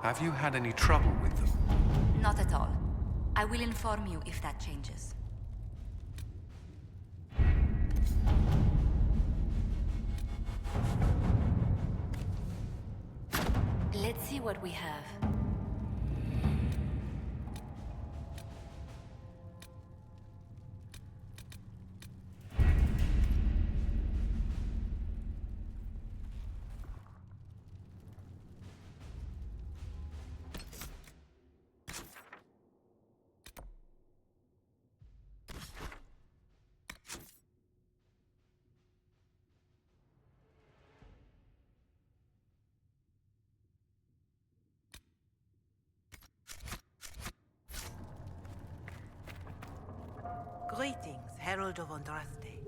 Have you had any trouble with them? Not at all. I will inform you if that changes. Let's see what we have. Greetings, Herald of Andraste.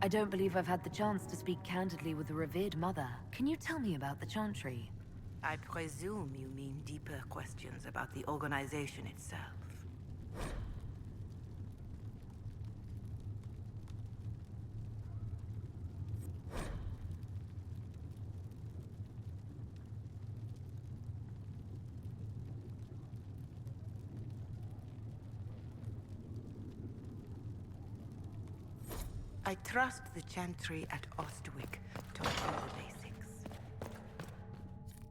I don't believe I've had the chance to speak candidly with the revered mother. Can you tell me about the Chantry? I presume you mean deeper questions about the organization itself. I trust the Chantry at Ostwick taught you the basics.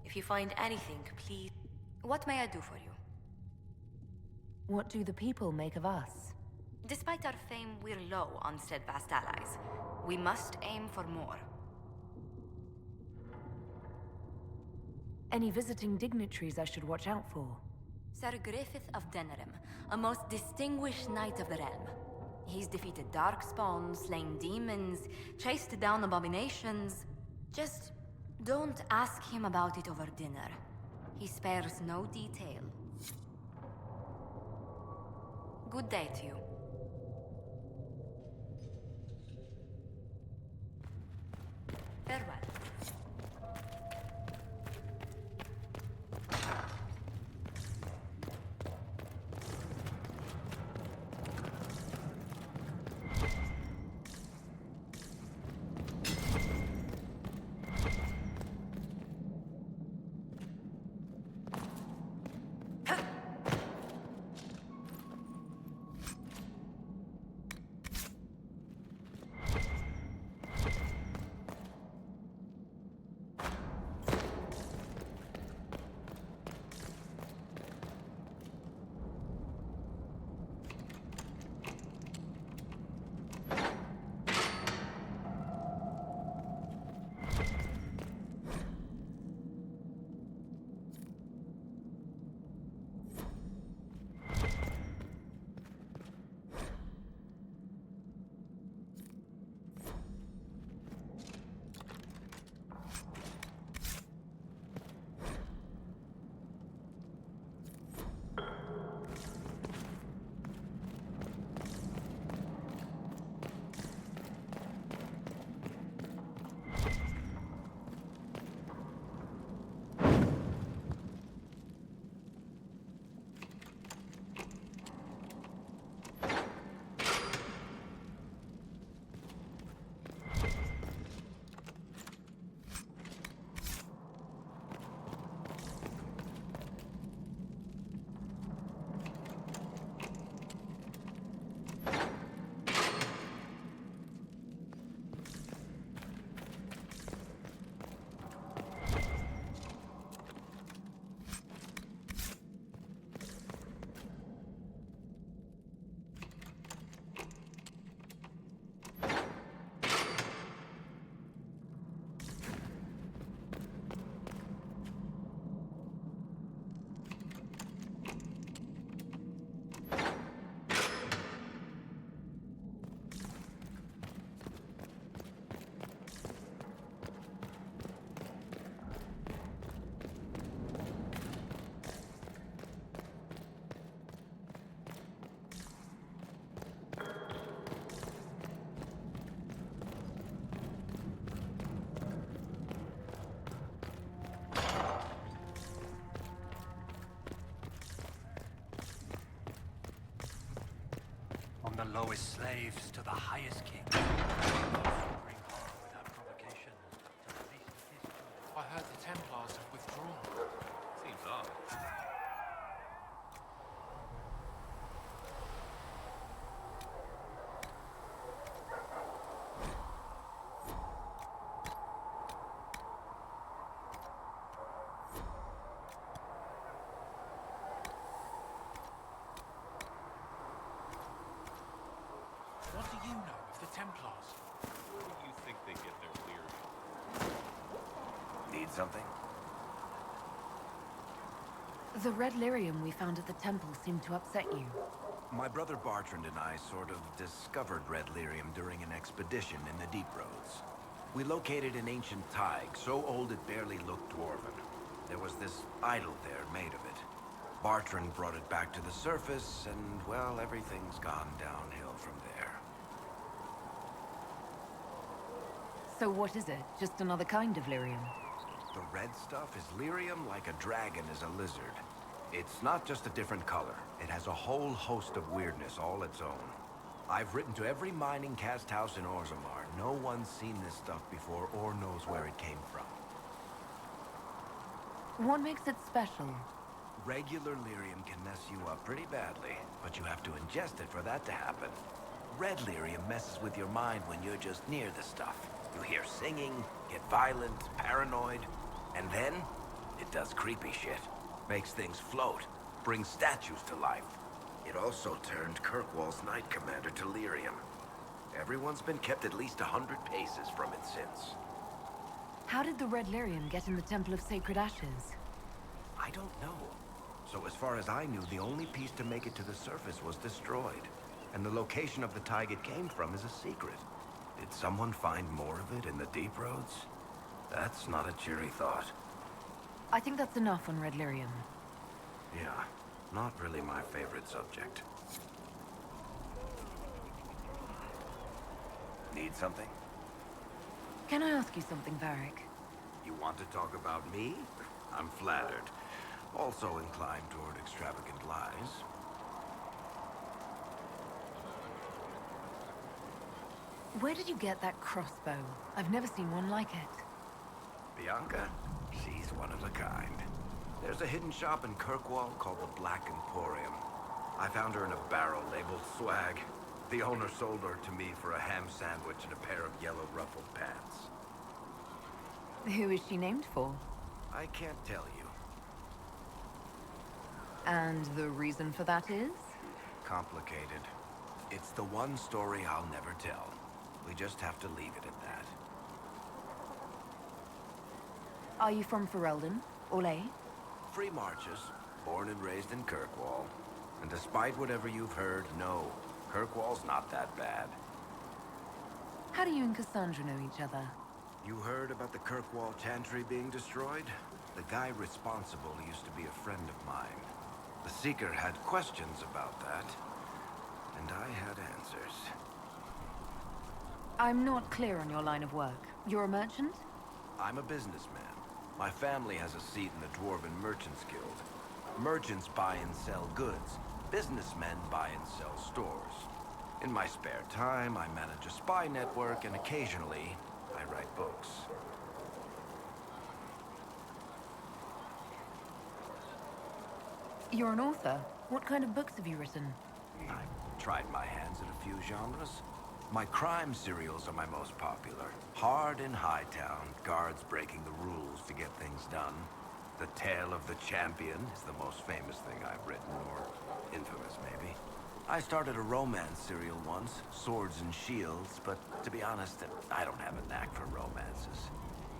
If you find anything, please... What may I do for you? What do the people make of us? Despite our fame, we're low on steadfast allies. We must aim for more. Any visiting dignitaries I should watch out for? Sir Griffith of Denerim, a most distinguished knight of the realm. He's defeated darkspawn, slain demons, chased down abominations. Just don't ask him about it over dinner. He spares no detail. Good day to you. Farewell. From the lowest slaves to the highest kings. Those who bring harm without provocation to the least of his Templars. Where do you think they get their lyrium? Need something? The red lyrium we found at the temple seemed to upset you. My brother Bartrand and I sort of discovered red lyrium during an expedition in the Deep Roads. We located an ancient Tig, so old it barely looked dwarven. There was this idol there made of it. Bartrand brought it back to the surface, and, well, everything's gone downhill from there. So what is it? Just another kind of lyrium? The red stuff is lyrium like a dragon is a lizard. It's not just a different color. It has a whole host of weirdness all its own. I've written to every mining cast house in Orzammar. No one's seen this stuff before or knows where it came from. What makes it special? Regular lyrium can mess you up pretty badly, but you have to ingest it for that to happen. Red lyrium messes with your mind when you're just near the stuff. You hear singing, get violent, paranoid, and then it does creepy shit. Makes things float, brings statues to life. It also turned Kirkwall's Knight Commander to lyrium. Everyone's been kept at least 100 paces from it since. How did the red lyrium get in the Temple of Sacred Ashes? I don't know. So as far as I knew, the only piece to make it to the surface was destroyed. And the location of the Tig it came from is a secret. Did someone find more of it in the Deep Roads? That's not a cheery thought. I think that's enough on red lyrium. Yeah, not really my favorite subject. Need something? Can I ask you something, Varric? You want to talk about me? I'm flattered. Also inclined toward extravagant lies. Where did you get that crossbow? I've never seen one like it. Bianca? She's one of a kind. There's a hidden shop in Kirkwall called the Black Emporium. I found her in a barrel labeled swag. The owner sold her to me for a ham sandwich and a pair of yellow ruffled pants. Who is she named for? I can't tell you. And the reason for that is? Complicated. It's the one story I'll never tell. We just have to leave it at that. Are you from Ferelden? Orlais? Free Marches, born and raised in Kirkwall. And despite whatever you've heard, no, Kirkwall's not that bad. How do you and Cassandra know each other? You heard about the Kirkwall Chantry being destroyed? The guy responsible used to be a friend of mine. The Seeker had questions about that, and I had answers. I'm not clear on your line of work. You're a merchant? I'm a businessman. My family has a seat in the Dwarven Merchants Guild. Merchants buy and sell goods. Businessmen buy and sell stores. In my spare time, I manage a spy network, and occasionally, I write books. You're an author. What kind of books have you written? I've tried my hands at a few genres. My crime serials are my most popular. Hard in Hightown, guards breaking the rules to get things done. The Tale of the Champion is the most famous thing I've written, or infamous maybe. I started a romance serial once, Swords and Shields, but to be honest, I don't have a knack for romances.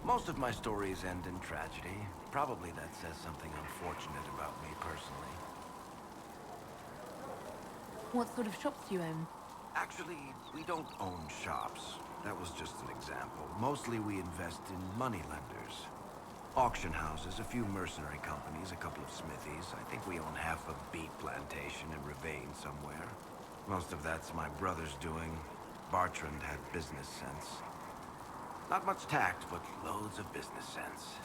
Most of my stories end in tragedy. Probably that says something unfortunate about me personally. What sort of shops do you own? Actually, we don't own shops. That was just an example. Mostly we invest in moneylenders. Auction houses, a few mercenary companies, a couple of smithies. I think we own half a beet plantation in Ravane somewhere. Most of that's my brother's doing. Bartrand had business sense. Not much tact, but loads of business sense.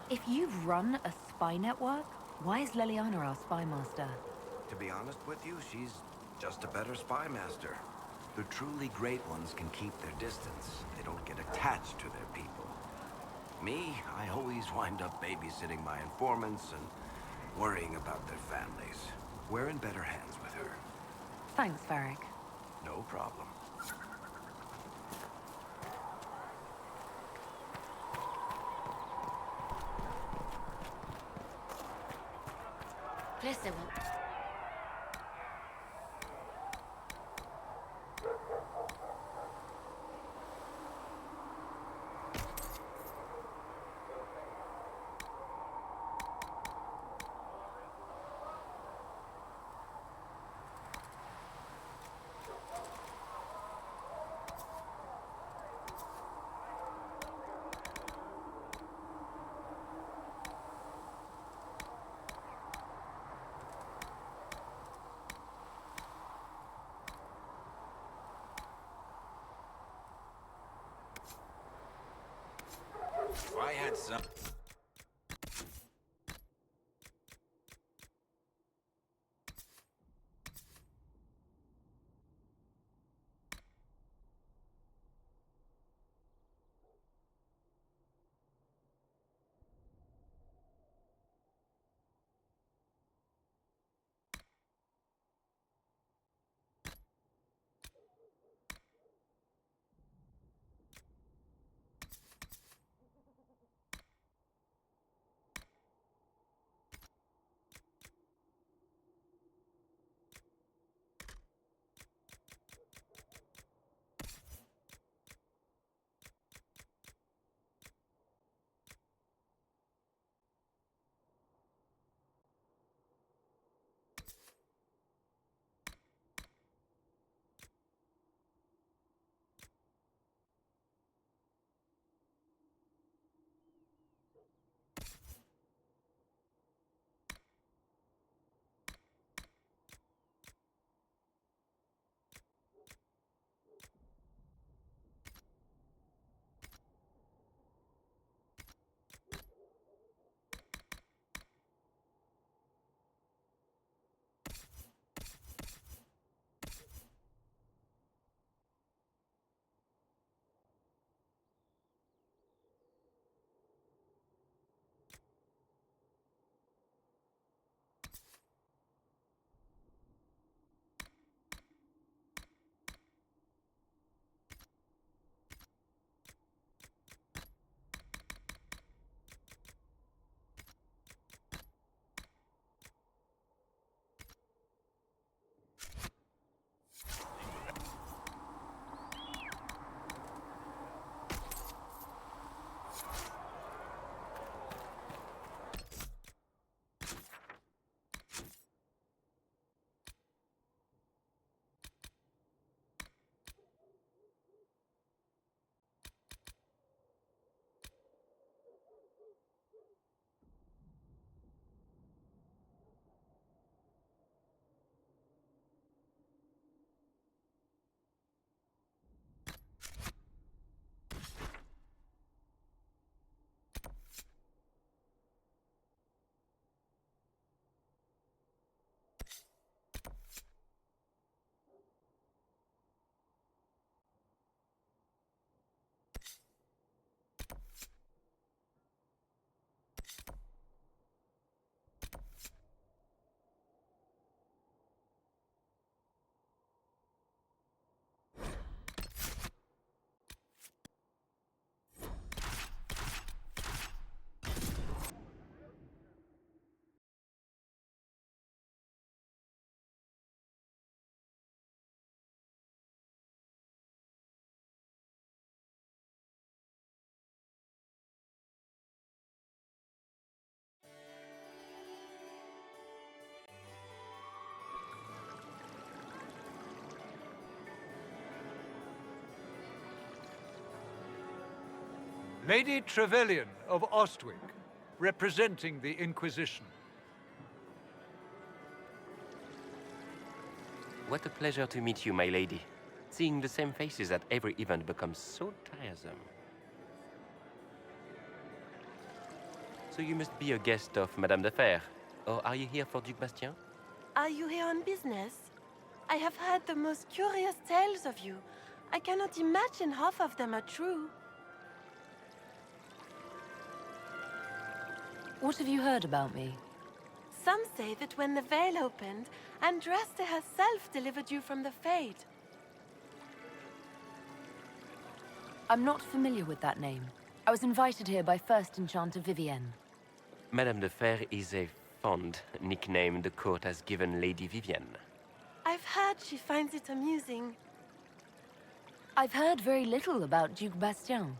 If you've run a spy network, why is Leliana our spy master? To be honest with you, she's just a better spy master. The truly great ones can keep their distance. They don't get attached to their people. Me, I always wind up babysitting my informants and worrying about their families. We're in better hands with her. Thanks, Varric. No problem. Placez-vous. I had some... Lady Trevelyan of Ostwick, representing the Inquisition. What a pleasure to meet you, my lady. Seeing the same faces at every event becomes so tiresome. So you must be a guest of Madame de Fer, or are you here for Duc Bastien? Are you here on business? I have heard the most curious tales of you. I cannot imagine half of them are true. What have you heard about me? Some say that when the veil opened, Andraste herself delivered you from the Fade. I'm not familiar with that name. I was invited here by First Enchanter Vivienne. Madame de Fer is a fond nickname the court has given Lady Vivienne. I've heard she finds it amusing. I've heard very little about Duc Bastien.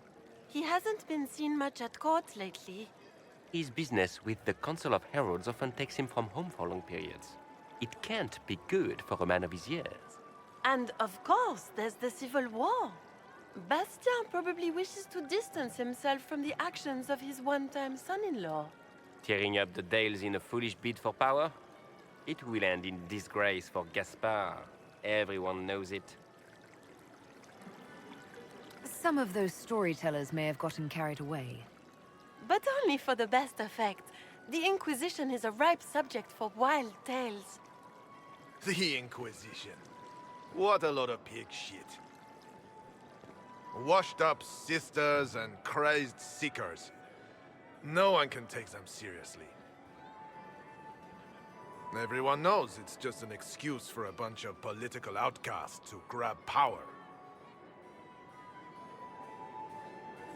He hasn't been seen much at court lately. His business with the Council of Heralds often takes him from home for long periods. It can't be good for a man of his years. And of course, there's the civil war. Bastien probably wishes to distance himself from the actions of his one-time son-in-law. Tearing up the Dales in a foolish bid for power? It will end in disgrace for Gaspard. Everyone knows it. Some of those storytellers may have gotten carried away. but only for the best effect. The Inquisition is a ripe subject for wild tales. The Inquisition. What a load of pig shit. Washed up sisters and crazed seekers. No one can take them seriously. Everyone knows it's just an excuse for a bunch of political outcasts to grab power.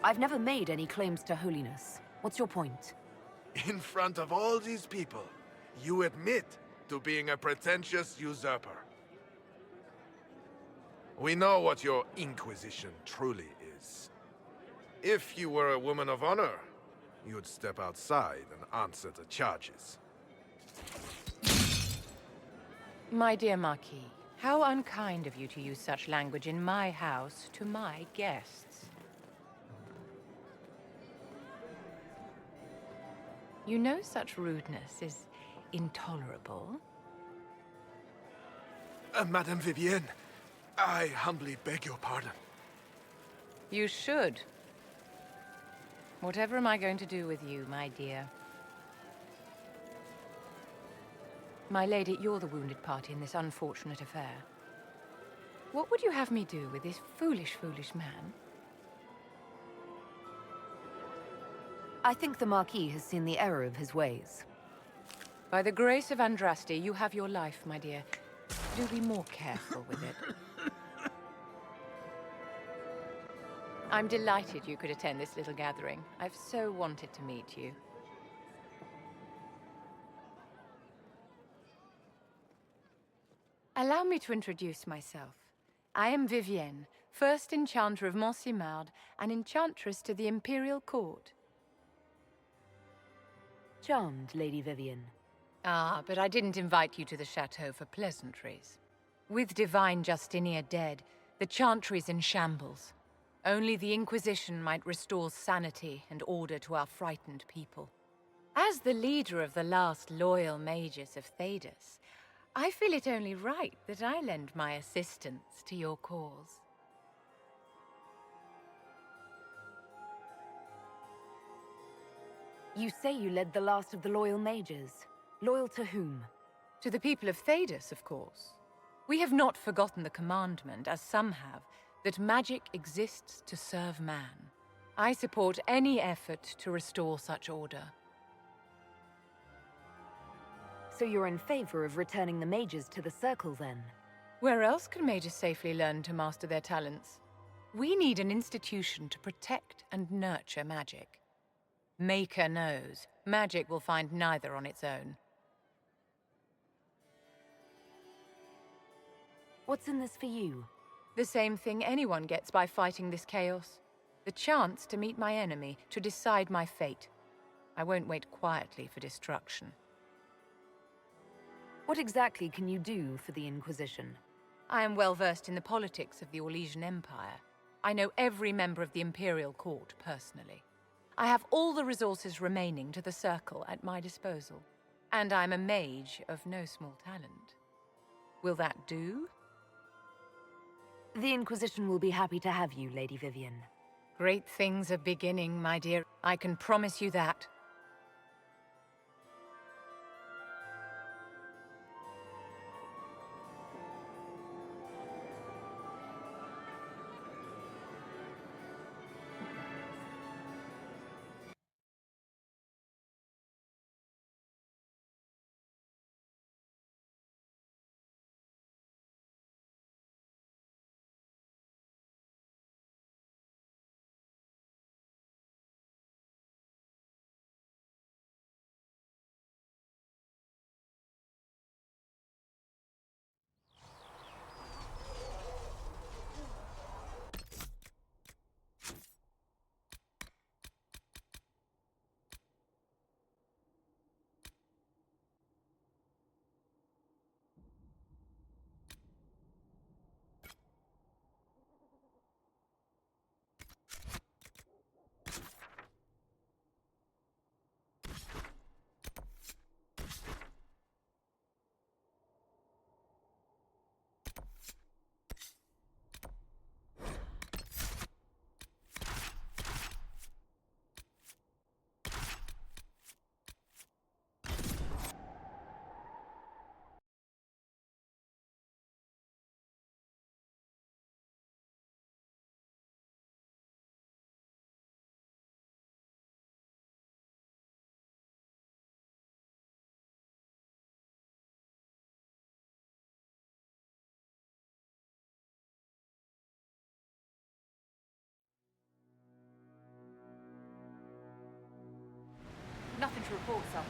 I've never made any claims to holiness. What's your point? In front of all these people, you admit to being a pretentious usurper. We know what your Inquisition truly is. If you were a woman of honor, you'd step outside and answer the charges. My dear Marquis, how unkind of you to use such language in my house to my guests. You know such rudeness is intolerable. Madame Vivienne, I humbly beg your pardon. You should. Whatever am I going to do with you, my dear? My lady, you're the wounded party in this unfortunate affair. What would you have me do with this foolish, foolish man? I think the Marquis has seen the error of his ways. By the grace of Andraste, you have your life, my dear. Do be more careful with it. I'm delighted you could attend this little gathering. I've so wanted to meet you. Allow me to introduce myself. I am Vivienne, first Enchanter of Montsimard and Enchantress to the Imperial Court. Charmed, Lady Vivienne. Ah, but I didn't invite you to the chateau for pleasantries. With Divine Justinia dead, the Chantry's in shambles. Only the Inquisition might restore sanity and order to our frightened people. As the leader of the last loyal mages of Thedas, I feel it only right that I lend my assistance to your cause. You say you led the last of the loyal mages. Loyal to whom? To the people of Thedas, of course. We have not forgotten the commandment, as some have, that magic exists to serve man. I support any effort to restore such order. So you're in favor of returning the mages to the Circle, then? Where else can mages safely learn to master their talents? We need an institution to protect and nurture magic. Maker knows, magic will find neither on its own. What's in this for you? The same thing anyone gets by fighting this chaos. The chance to meet my enemy, to decide my fate. I won't wait quietly for destruction. What exactly can you do for the Inquisition? I am well versed in the politics of the Orlesian Empire. I know every member of the Imperial Court personally. I have all the resources remaining to the Circle at my disposal. And I'm a mage of no small talent. Will that do? The Inquisition will be happy to have you, Lady Vivienne. Great things are beginning, my dear. I can promise you that. thought so.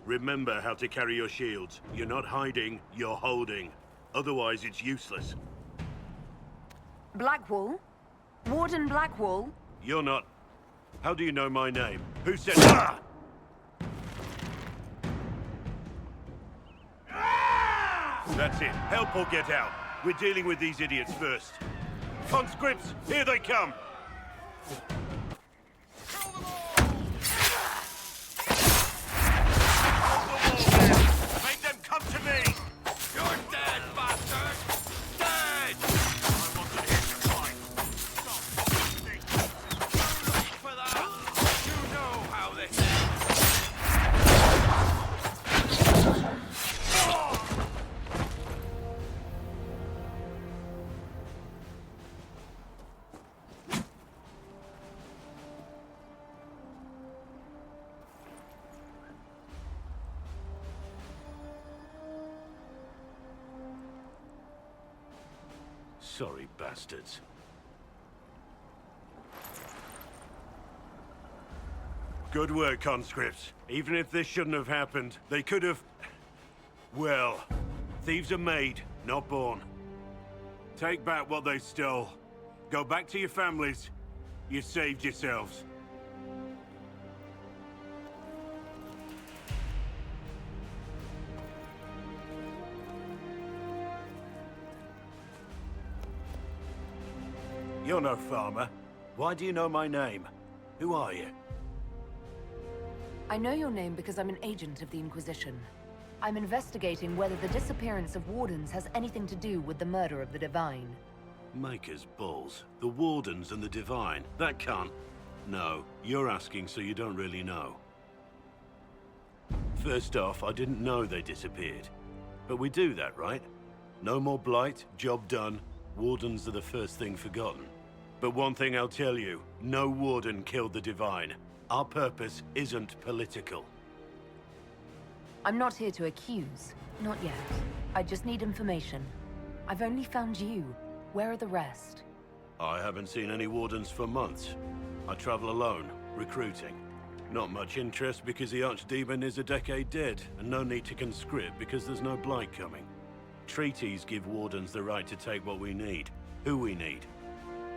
Remember how to carry your shields. You're not hiding, you're holding. Otherwise, it's useless. Blackwall? Warden Blackwall? You're not... How do you know my name? Who said... Ah! That's it. Help or get out. We're dealing with these idiots first. Conscripts, here they come! Sorry, bastards. Good work, conscripts. Even if this shouldn't have happened, they could have... Well, thieves are made, not born. Take back what they stole. Go back to your families. You saved yourselves. You're no farmer. Why do you know my name? Who are you? I know your name because I'm an agent of the Inquisition. I'm investigating whether the disappearance of Wardens has anything to do with the murder of the Divine. Maker's balls. The Wardens and the Divine. That can't... No, you're asking so you don't really know. First off, I didn't know they disappeared. But we do that, right? No more blight, job done. Wardens are the first thing forgotten. But one thing I'll tell you, no Warden killed the Divine. Our purpose isn't political. I'm not here to accuse. Not yet. I just need information. I've only found you. Where are the rest? I haven't seen any Wardens for months. I travel alone, recruiting. Not much interest because the Archdemon is a decade dead, and no need to conscript because there's no Blight coming. Treaties give Wardens the right to take what we need, who we need.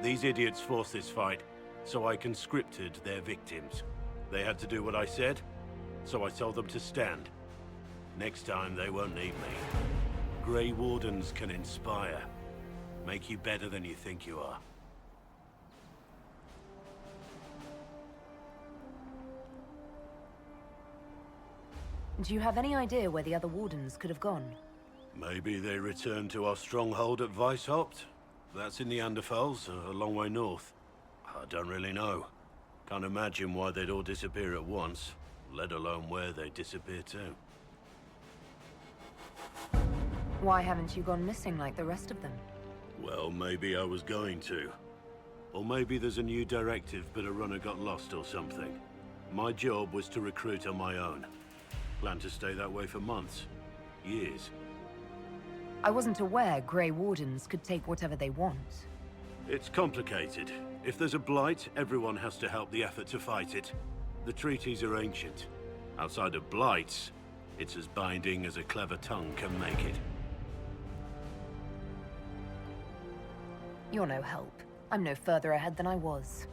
These idiots forced this fight, so I conscripted their victims. They had to do what I said, so I told them to stand. Next time, they won't need me. Grey Wardens can inspire. Make you better than you think you are. Do you have any idea where the other Wardens could have gone? Maybe they returned to our stronghold at Weishaupt? That's in the Anderfels, a long way north. I don't really know. Can't imagine why they'd all disappear at once, let alone where they'd disappear to. Why haven't you gone missing like the rest of them? Well, maybe I was going to. Or maybe there's a new directive, but a runner got lost or something. My job was to recruit on my own. Plan to stay that way for months. Years. I wasn't aware Grey Wardens could take whatever they want. It's complicated. If there's a Blight, everyone has to help the effort to fight it. The treaties are ancient. Outside of Blights, it's as binding as a clever tongue can make it. You're no help. I'm no further ahead than I was.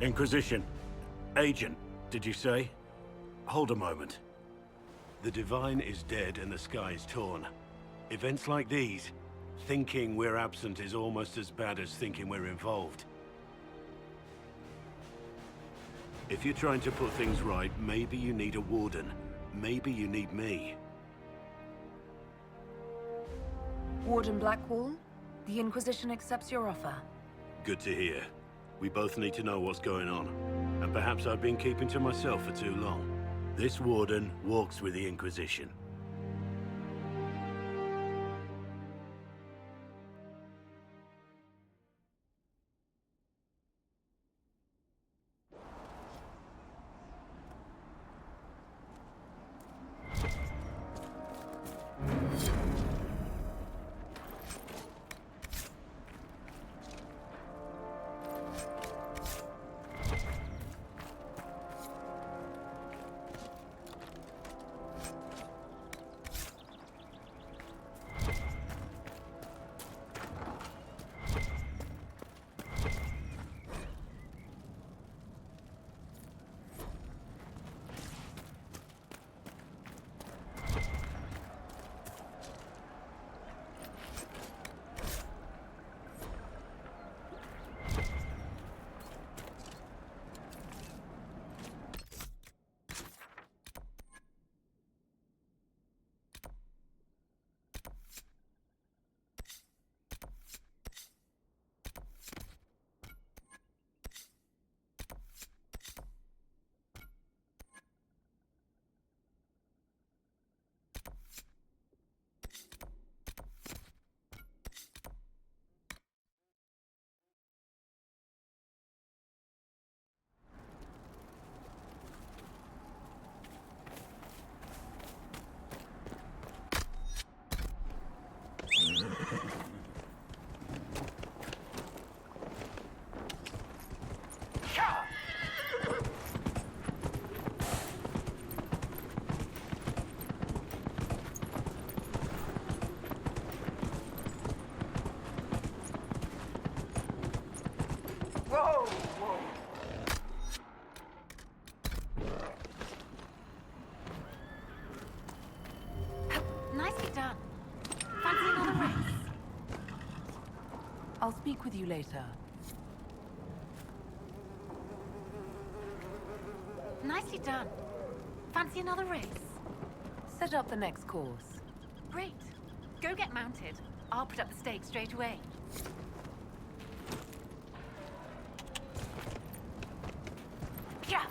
Inquisition. Agent, did you say? Hold a moment. The Divine is dead and the sky is torn. Events like these, thinking we're absent is almost as bad as thinking we're involved. If you're trying to put things right, maybe you need a Warden. Maybe you need me. Warden Blackwall, the Inquisition accepts your offer. Good to hear. We both need to know what's going on. And perhaps I've been keeping to myself for too long. This Warden walks with the Inquisition. Nicely done. Fancy another race? I'll speak with you later. Nicely done. Fancy another race? Set up the next course. Great. Go get mounted. I'll put up the stakes straight away. Yeah.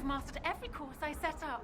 mastered every course I set up.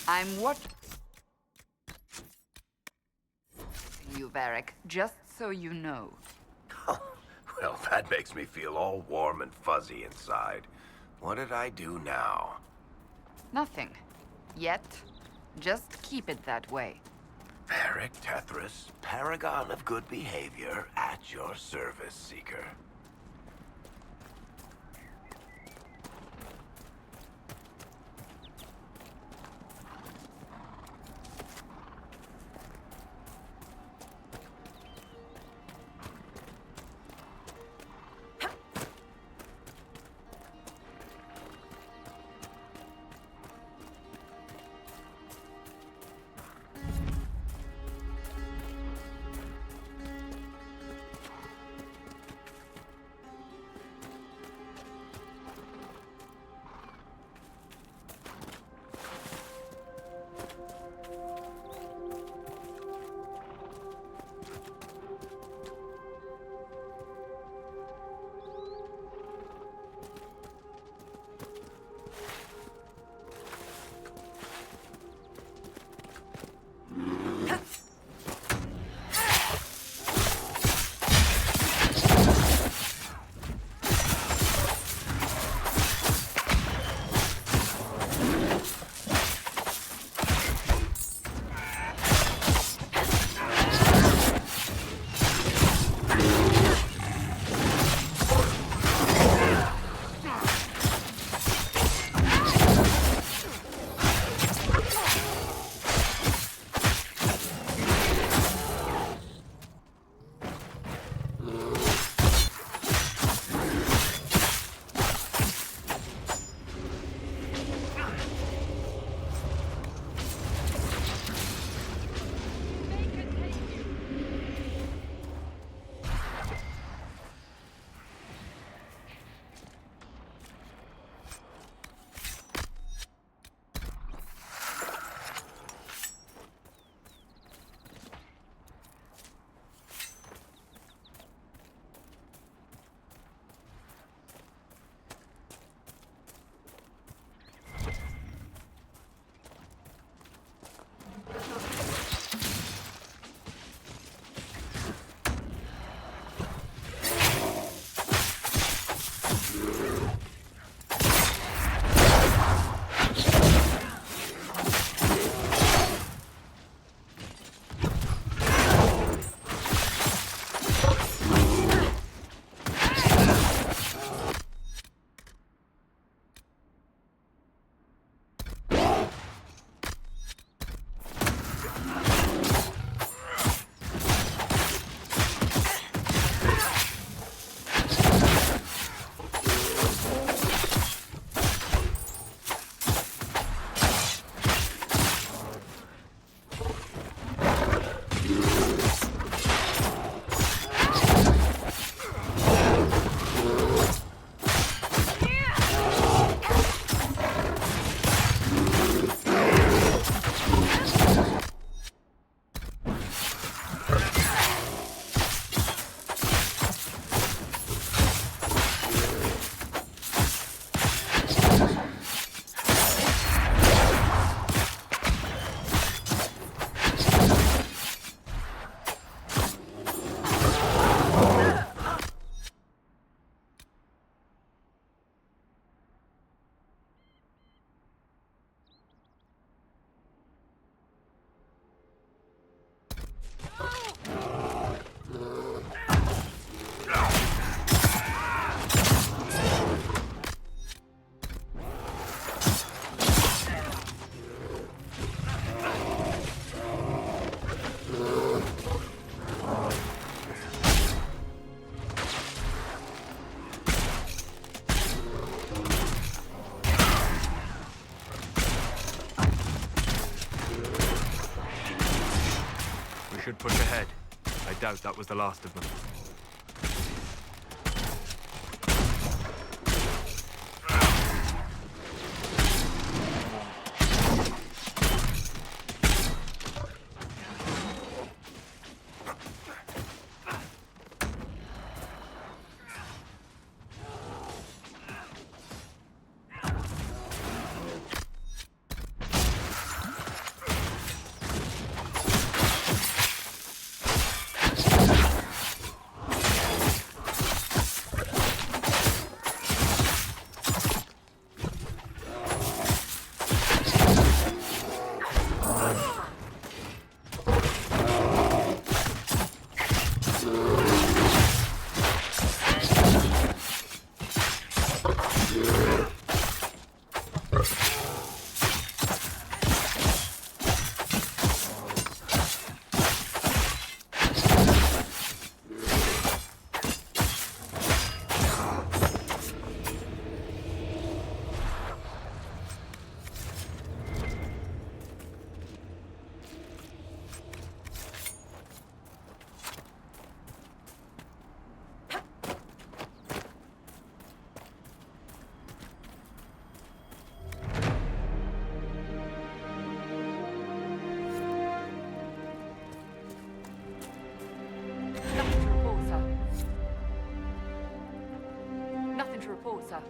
I'm what? You, Varric, just so you know. Well, that makes me feel all warm and fuzzy inside. What did I do now? Nothing. Yet. Just keep it that way. Varric Tethras, paragon of good behavior, at your service, Seeker. should push ahead. I doubt that was the last of them. Nothing to report, sir.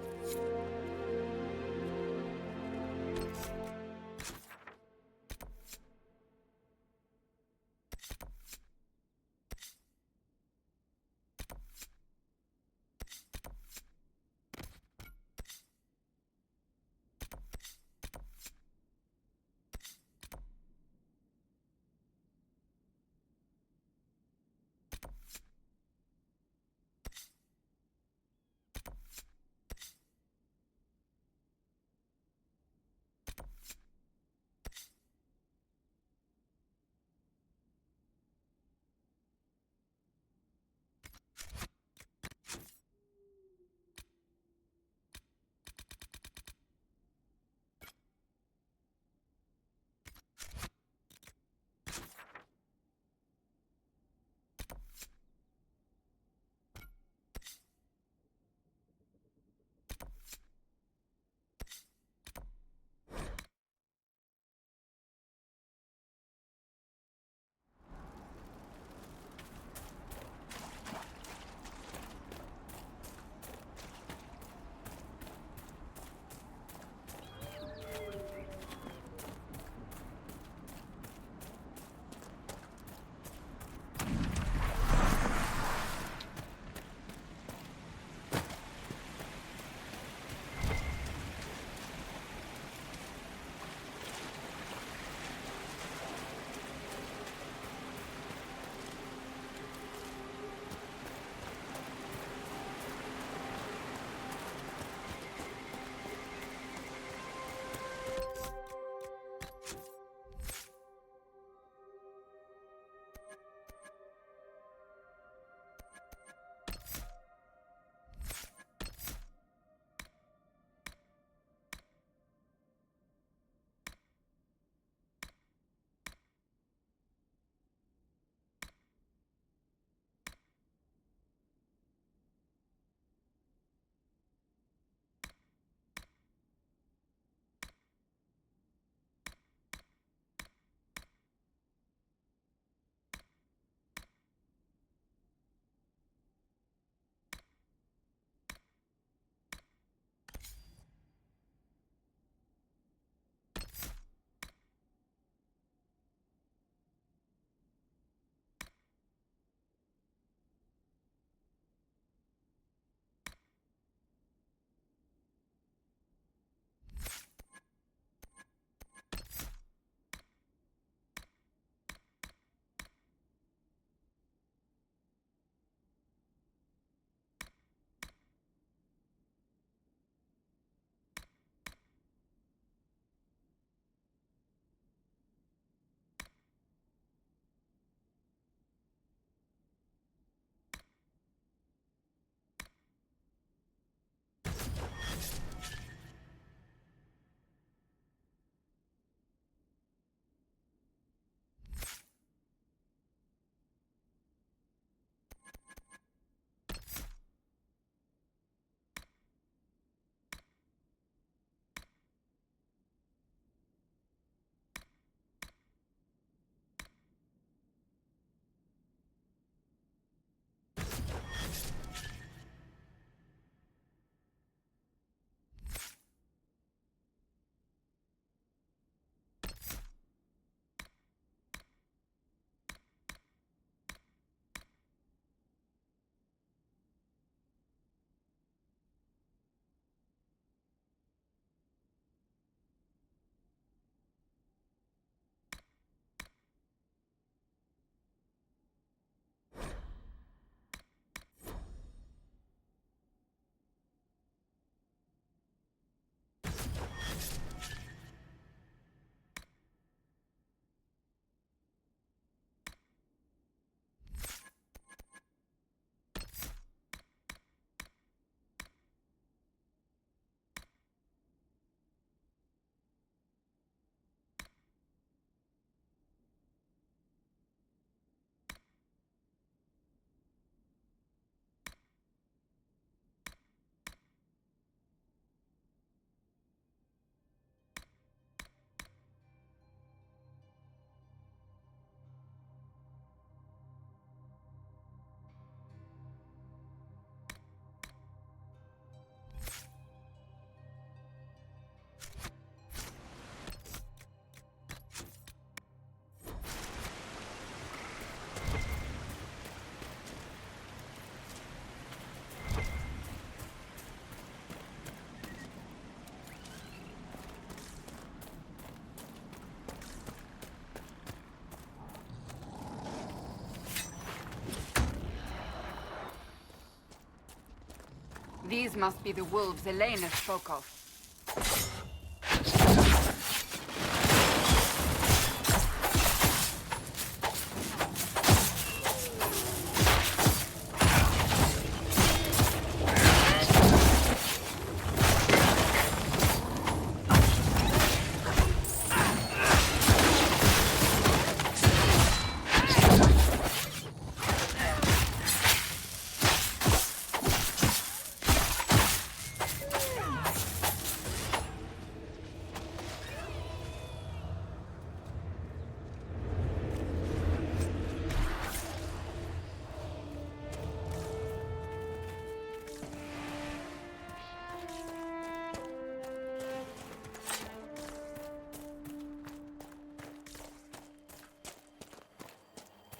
These must be the wolves Elena spoke of.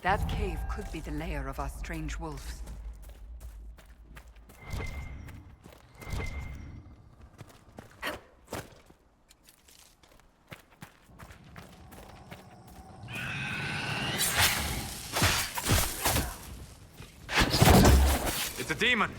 That cave could be the lair of our strange wolves. It's a demon!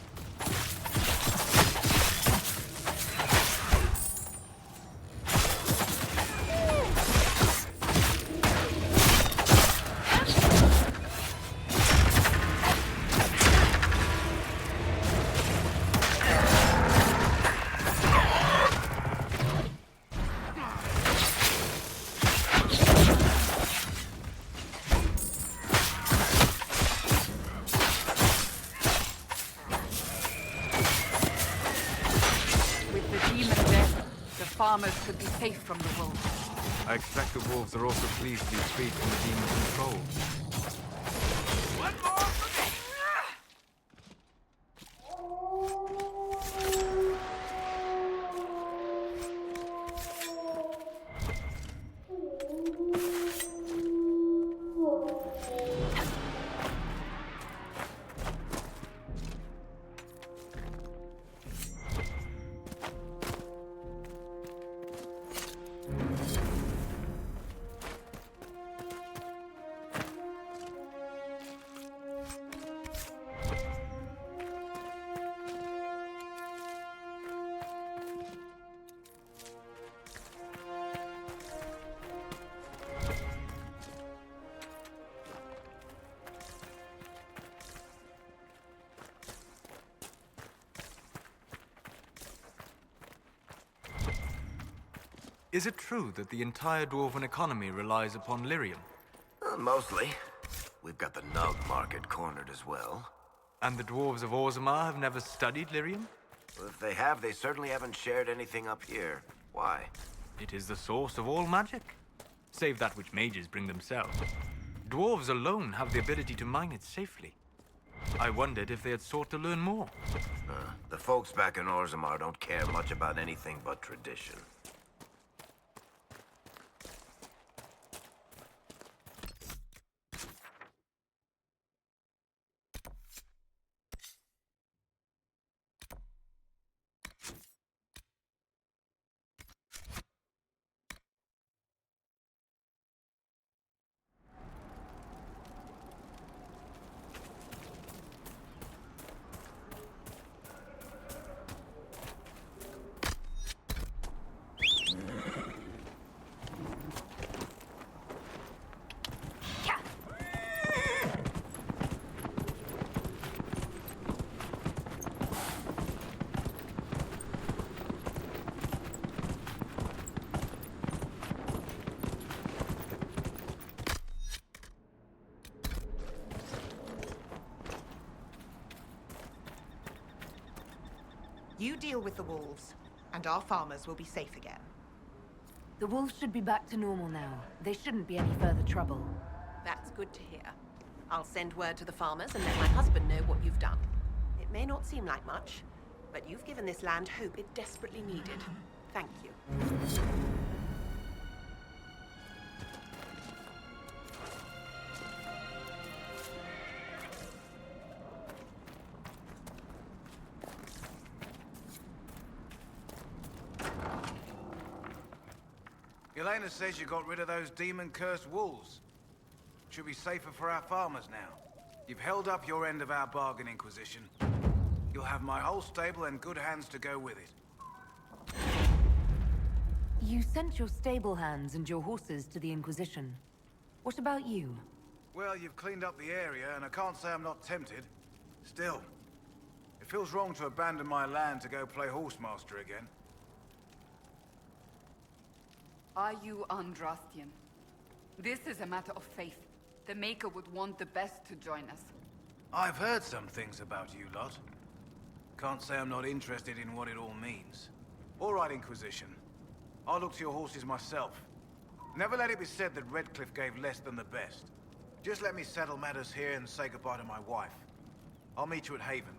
Farmers could be safe from the wolves. I expect the wolves are also pleased to be freed from the demon's control. One more for me! Is it true that the entire Dwarven economy relies upon lyrium? Mostly. We've got the Nug market cornered as well. And the dwarves of Orzammar have never studied lyrium? Well, if they have, they certainly haven't shared anything up here. Why? It is the source of all magic. Save that which mages bring themselves. Dwarves alone have the ability to mine it safely. I wondered if they had sought to learn more. The folks back in Orzammar don't care much about anything but tradition. You deal with the wolves, and our farmers will be safe again. The wolves should be back to normal now. They shouldn't be any further trouble. That's good to hear. I'll send word to the farmers and let my husband know what you've done. It may not seem like much, but you've given this land hope it desperately needed. Thank you. Elena says you got rid of those demon-cursed wolves. Should be safer for our farmers now. You've held up your end of our bargain, Inquisition. You'll have my whole stable and good hands to go with it. You sent your stable hands and your horses to the Inquisition. What about you? Well, you've cleaned up the area, and I can't say I'm not tempted. Still, it feels wrong to abandon my land to go play horsemaster again. Are you Andrastian? This is a matter of faith. The Maker would want the best to join us. I've heard some things about you lot. Can't say I'm not interested in what it all means. All right, Inquisition. I'll look to your horses myself. Never let it be said that Redcliffe gave less than the best. Just let me settle matters here and say goodbye to my wife. I'll meet you at Haven.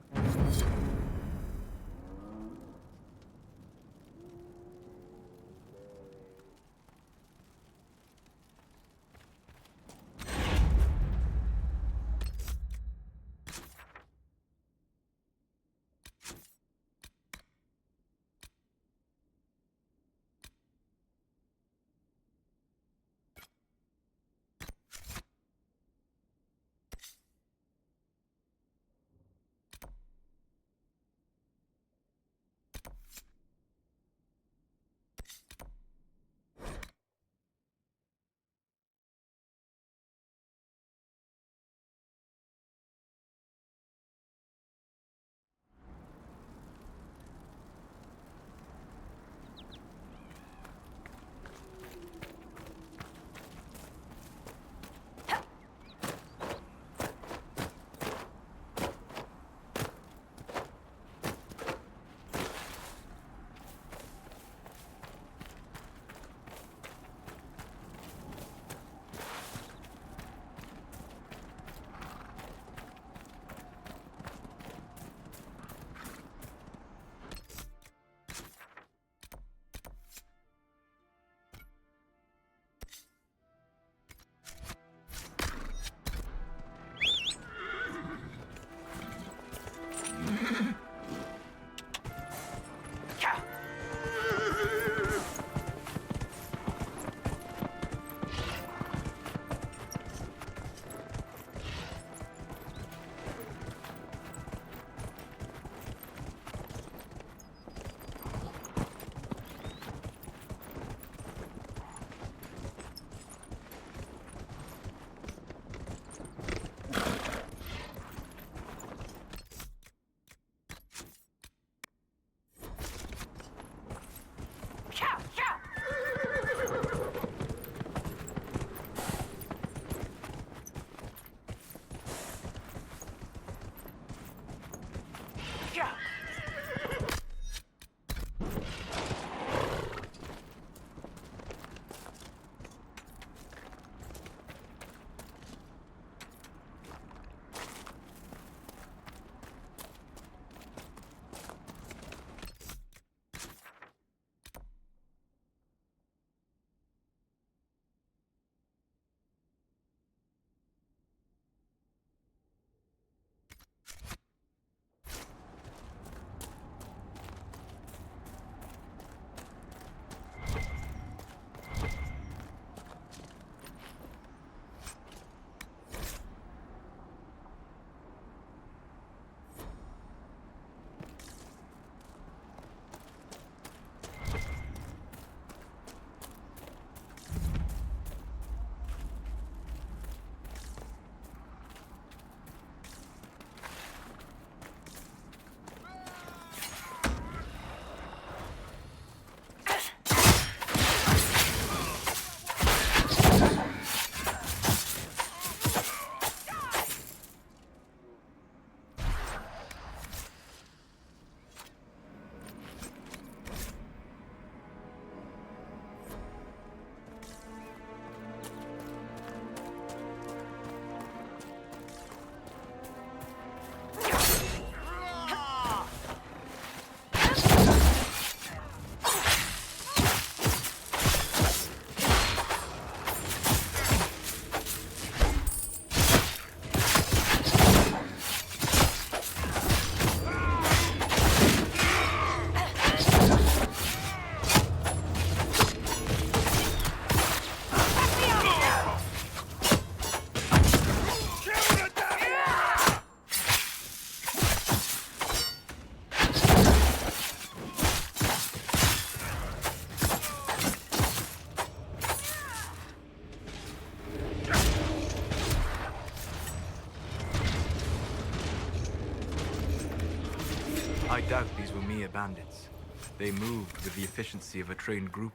mere bandits. They moved with the efficiency of a trained group.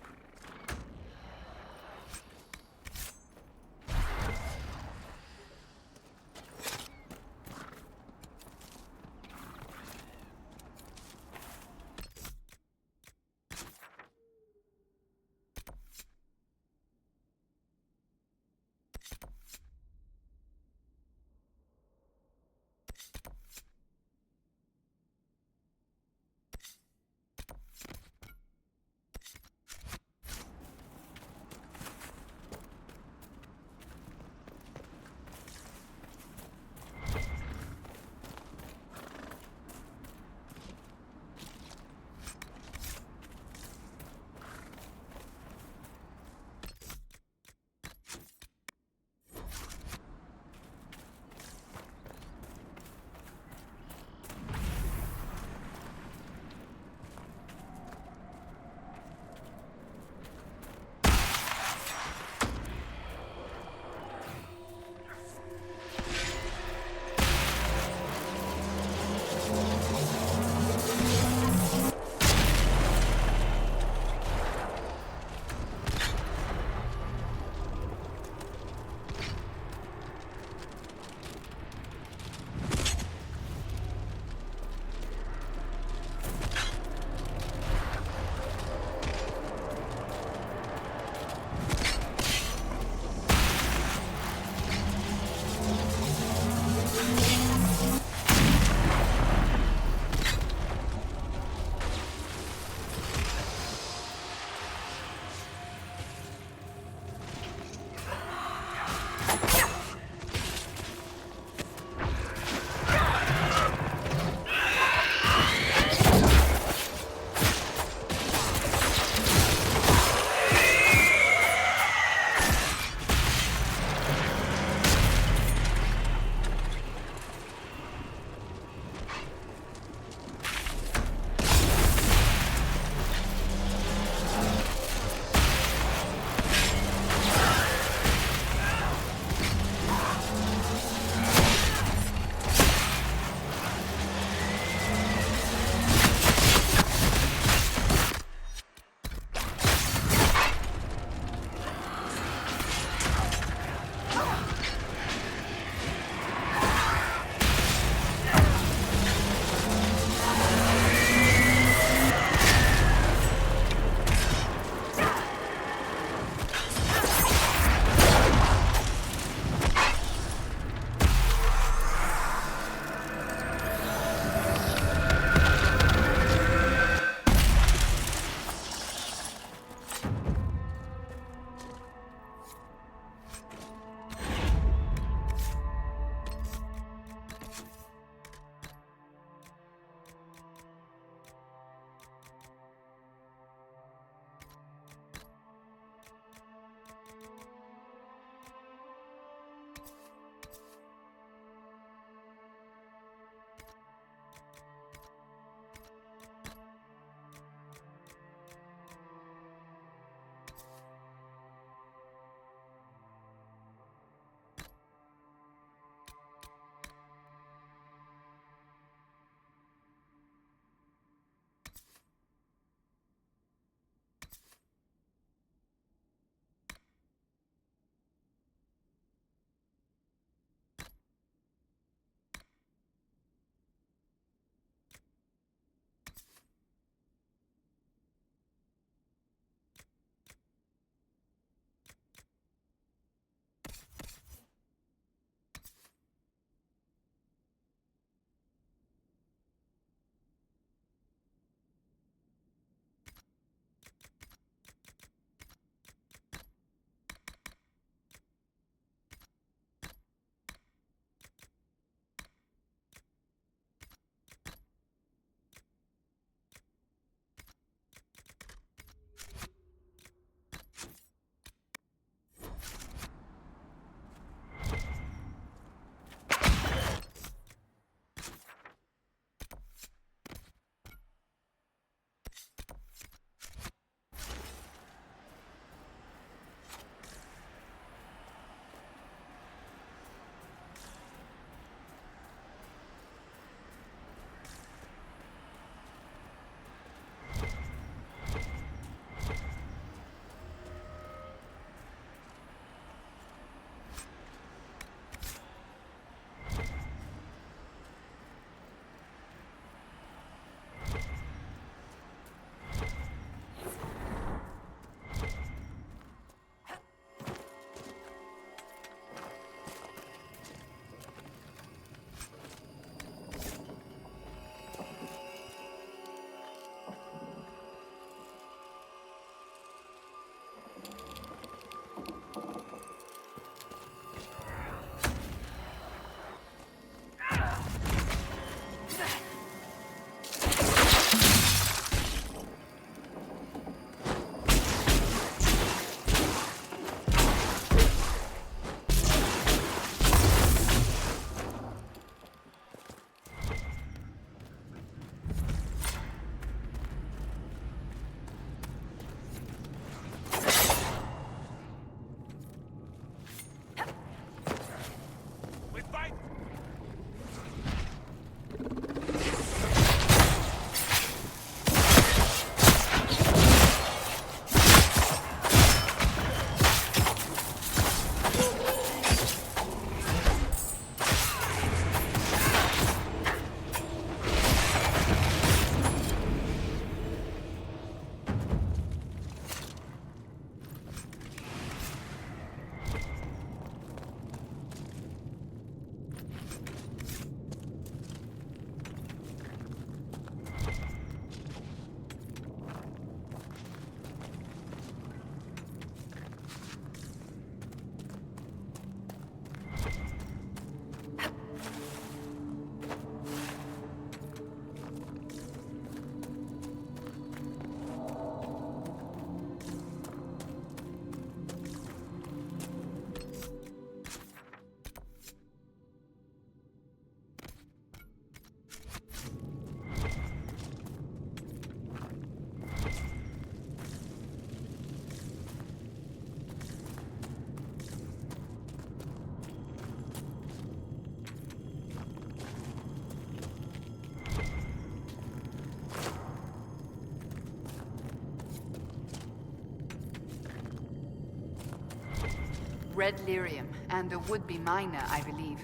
Red lyrium, and a would-be miner, I believe.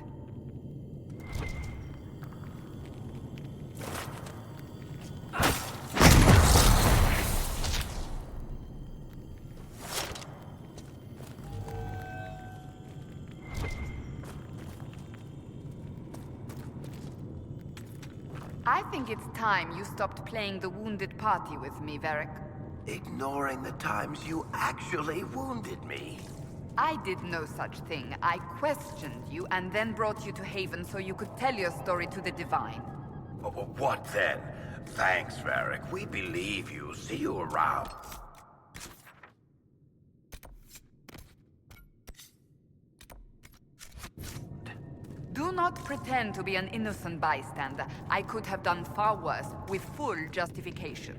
I think it's time you stopped playing the wounded party with me, Varric. Ignoring the times you actually wounded me. I did no such thing. I questioned you and then brought you to Haven so you could tell your story to the Divine. What then? Thanks, Varric. We believe you. See you around. Do not pretend to be an innocent bystander. I could have done far worse, with full justification.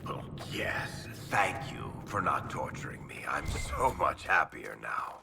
Oh, yes. Thank you for not torturing me. I'm so much happier now.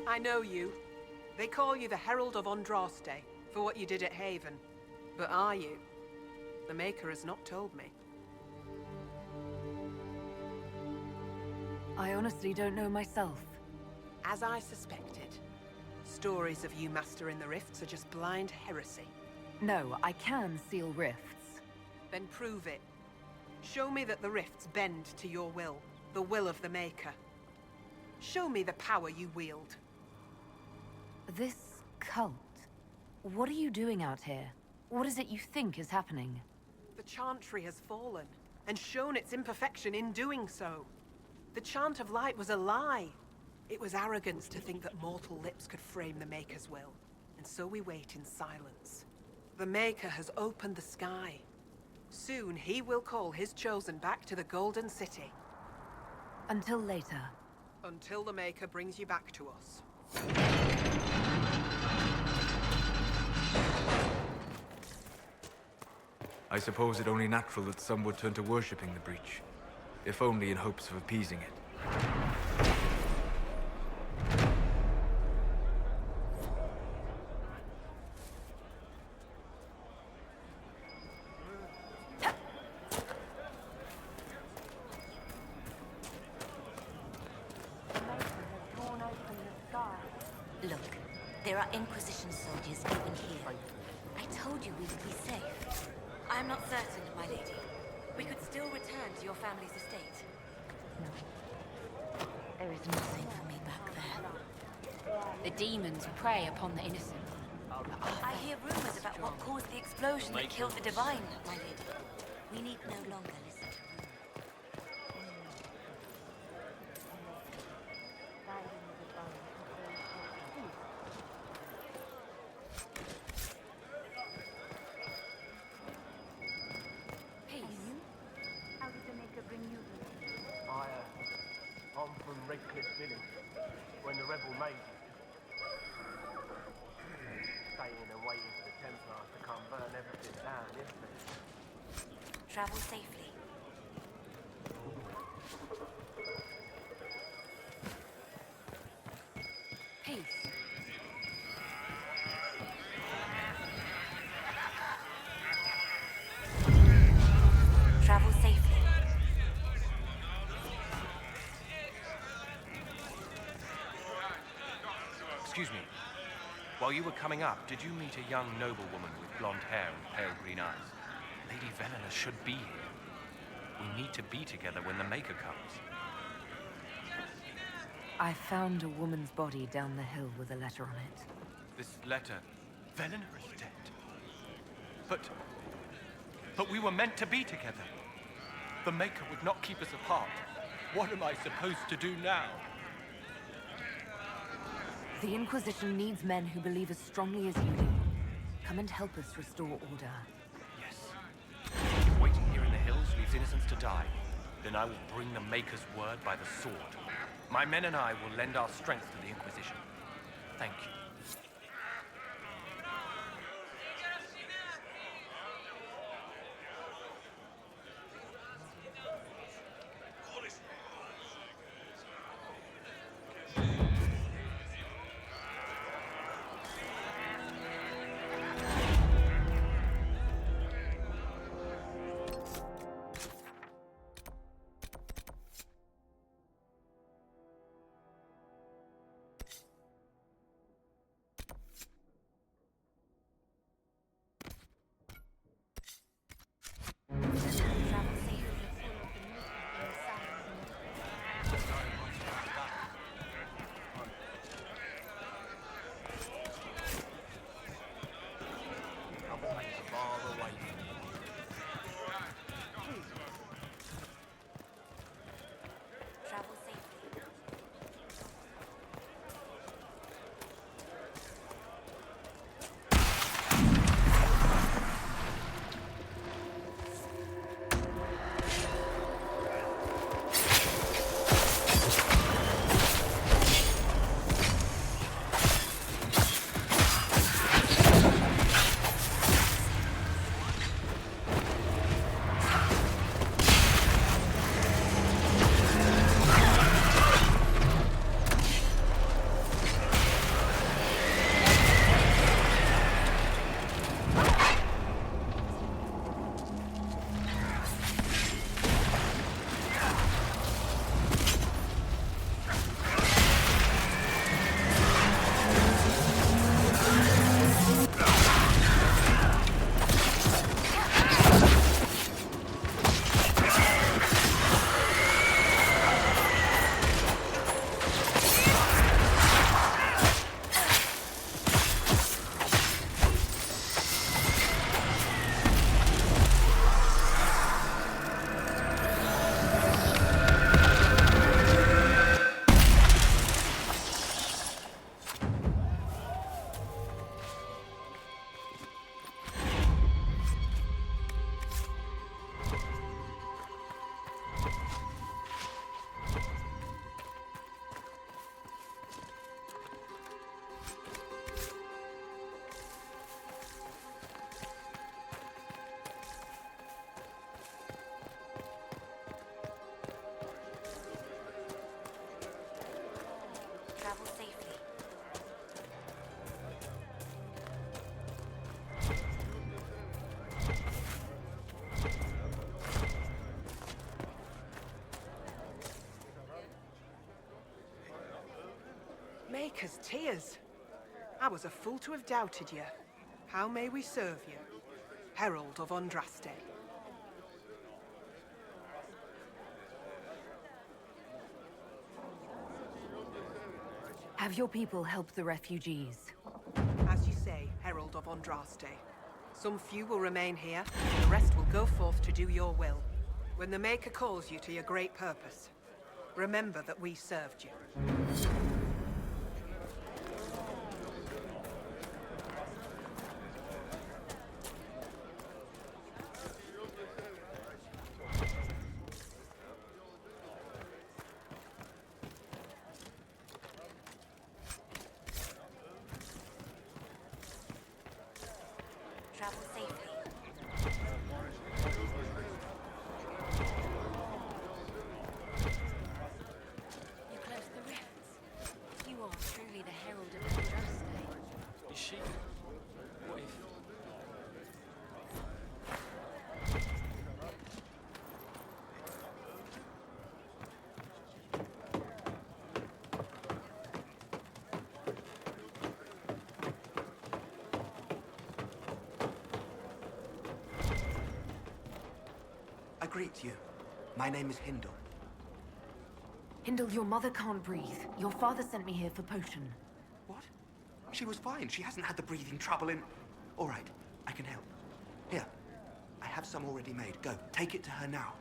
I know you. They call you the Herald of Andraste for what you did at Haven. But are you? The Maker has not told me. I honestly don't know myself. As I suspected. Stories of you mastering the rifts are just blind heresy. No, I can seal rifts. Then prove it. Show me that the rifts bend to your will, the will of the Maker. Show me the power you wield. This cult... What are you doing out here? What is it you think is happening? The Chantry has fallen, and shown its imperfection in doing so. The Chant of Light was a lie. It was arrogance to think that mortal lips could frame the Maker's will, and so we wait in silence. The Maker has opened the sky. Soon he will call his chosen back to the Golden City. Until later. Until the Maker brings you back to us. I suppose it only natural that some would turn to worshipping the breach, if only in hopes of appeasing it. Look, there are Inquisition soldiers even here. I told you we would be safe. I'm not certain, my lady. We could still return to your family's estate. No. There is nothing for me back there. The demons prey upon the innocent. I hear rumors about what caused the explosion that killed the Divine, my lady. We need no longer listen to rumors. How did the Maker bring you here? I'm from Redcliffe Village, when the rebel mages staying and waiting for the Templars to come burn everything down, isn't it? Travel safely. Peace. Travel safely. Excuse me. While you were coming up, did you meet a young noblewoman with blonde hair and pale green eyes? Lady Venona should be here. We need to be together when the Maker comes. I found a woman's body down the hill with a letter on it. This letter... Venona is dead. But we were meant to be together. The Maker would not keep us apart. What am I supposed to do now? The Inquisition needs men who believe as strongly as you do. Come and help us restore order. Yes. If waiting here in the hills leaves innocents to die, then I will bring the Maker's word by the sword. My men and I will lend our strength to the Inquisition. Thank you. Maker's tears. I was a fool to have doubted you. How may we serve you? Herald of Andraste. Have your people help the refugees? As you say, Herald of Andraste. Some few will remain here, and the rest will go forth to do your will. When the Maker calls you to your great purpose, remember that we served you. Travel safely. You close the rifts. You are truly the herald of the trust. Is she? What if... I greet you. My name is Hindle. Hindle, your mother can't breathe. Your father sent me here for potion. What? She was fine. She hasn't had the breathing trouble in... All right, I can help. Here, I have some already made. Go, take it to her now.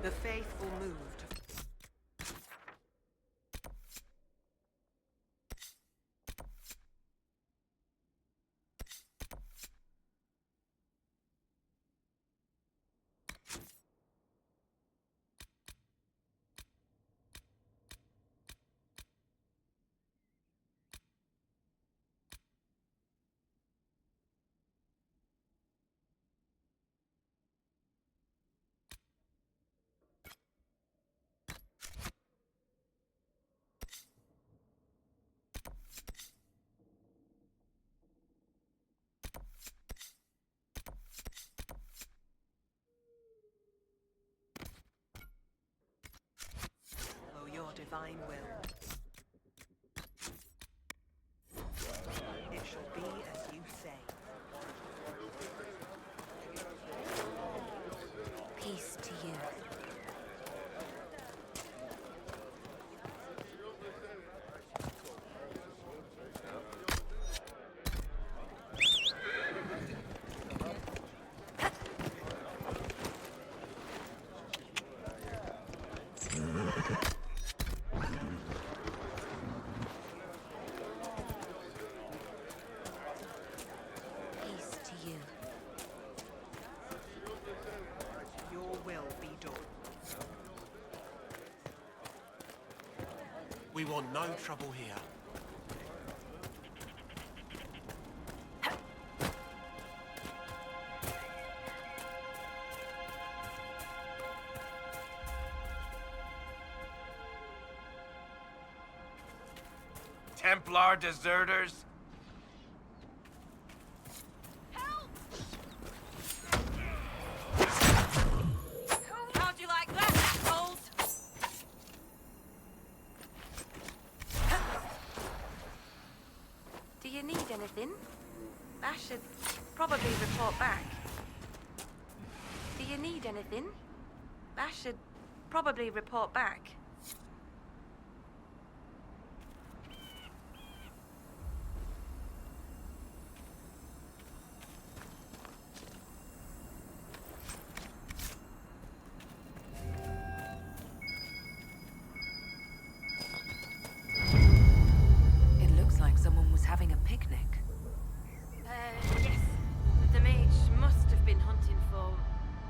The faithful moved. Divine will. It shall be as you say. Peace to you. We want no trouble here. Templar deserters? How'd you like that, assholes? anything? I should probably report back. Do you need anything? I should probably report back. It looks like someone was having a picnic. Yes. The mage must have been hunting for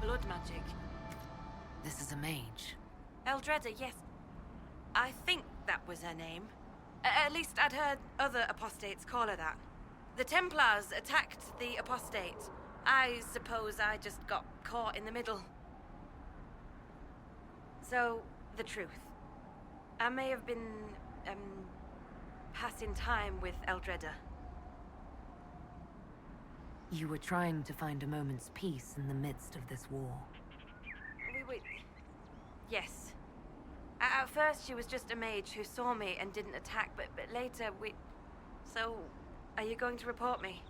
blood magic. This is a mage. Eldreda, yes. I think that was her name. At least I'd heard other apostates call her that. The Templars attacked the apostate. I suppose I just got caught in the middle. So, the truth. I may have been, passing time with Eldreda. You were trying to find a moment's peace in the midst of this war. Yes. At first, she was just a mage who saw me and didn't attack, but later So, are you going to report me?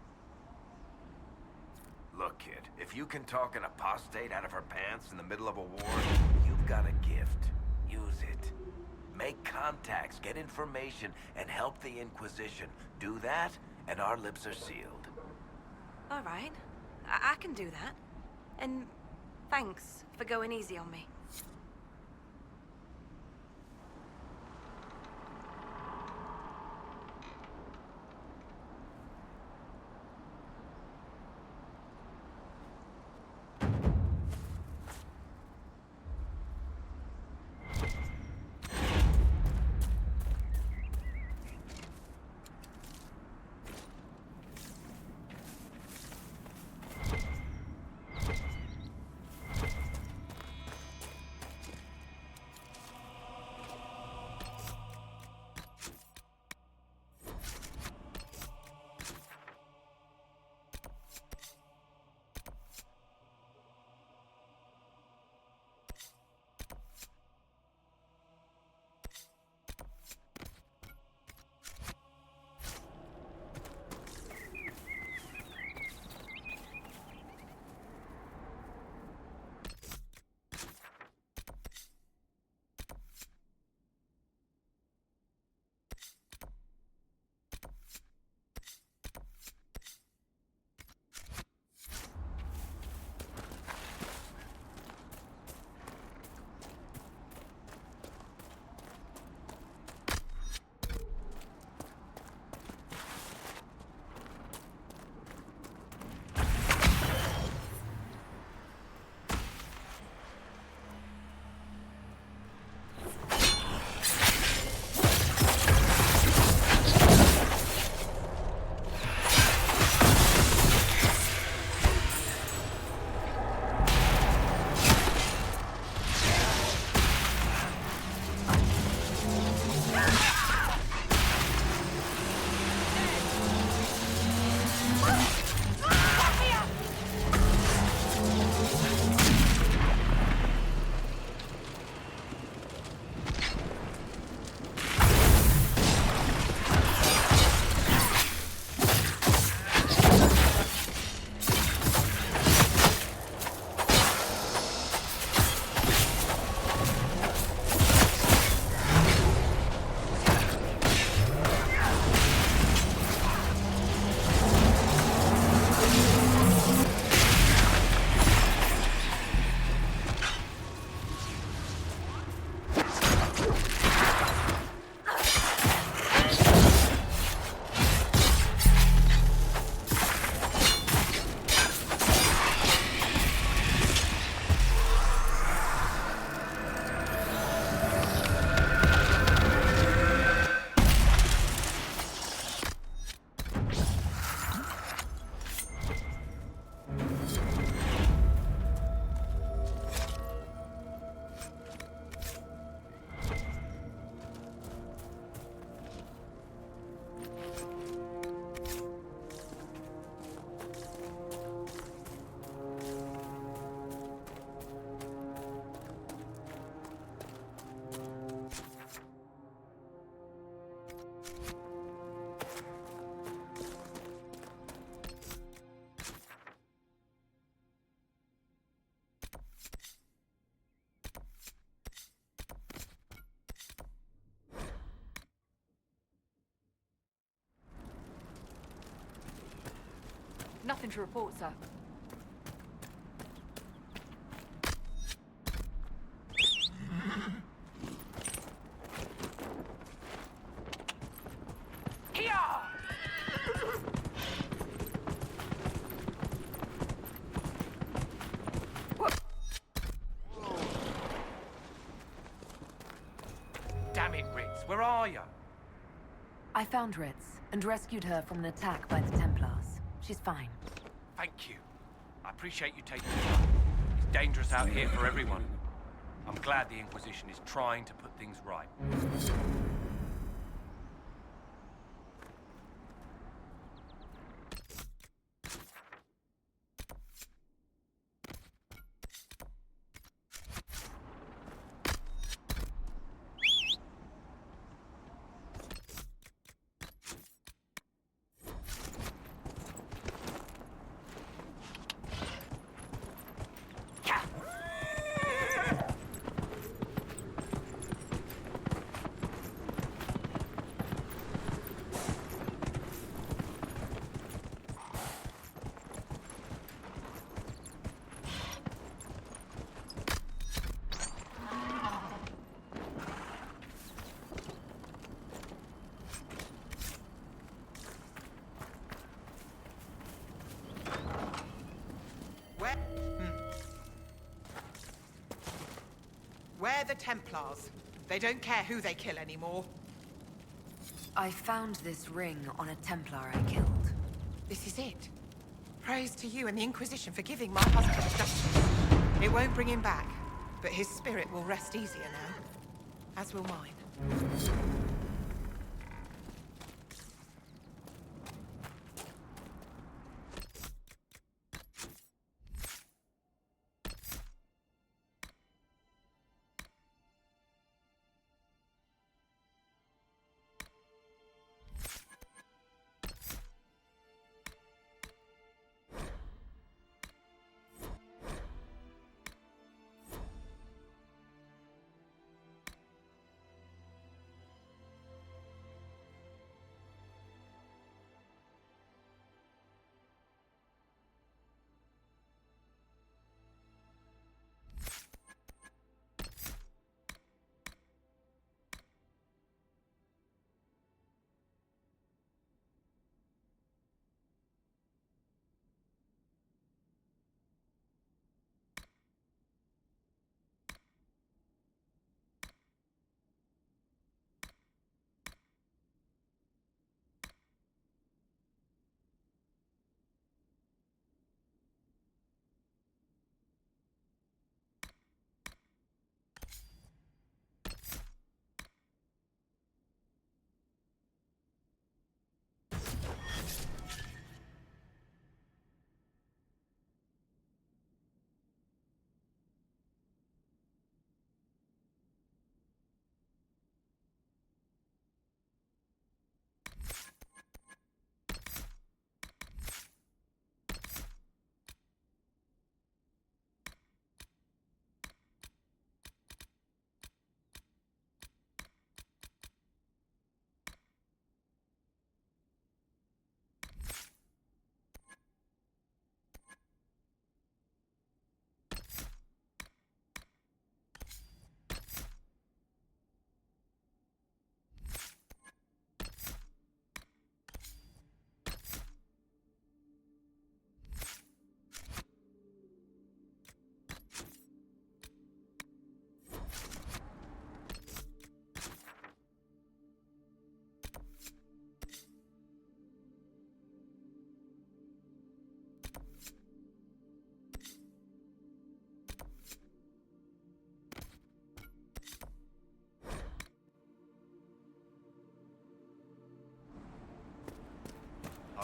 Look, kid, if you can talk an apostate out of her pants in the middle of a war, you've got a gift. Use it. Make contacts, get information, and help the Inquisition. Do that, and our lips are sealed. All right. I can do that. And thanks for going easy on me. Nothing to report, sir. Damn it, Ritz, where are you? I found Ritz and rescued her from an attack by the Templars. She's fine. Thank you. I appreciate you taking it. It's dangerous out here for everyone. I'm glad the Inquisition is trying to put things right. We're the Templars. They don't care who they kill anymore. I found this ring on a Templar I killed. This is it. Praise to you and the Inquisition for giving my husband justice. It won't bring him back, but his spirit will rest easier now. As will mine.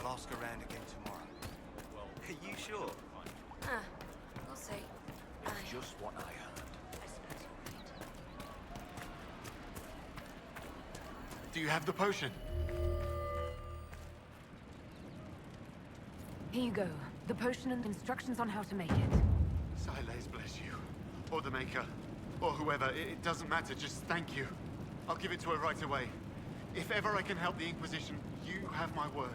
I'll ask around again tomorrow. Well, are you sure? We'll see. Just what I heard. Do you have the potion? Here you go. The potion and instructions on how to make it. Silas bless you. Or the Maker. Or whoever. It doesn't matter. Just thank you. I'll give it to her right away. If ever I can help the Inquisition, you have my word.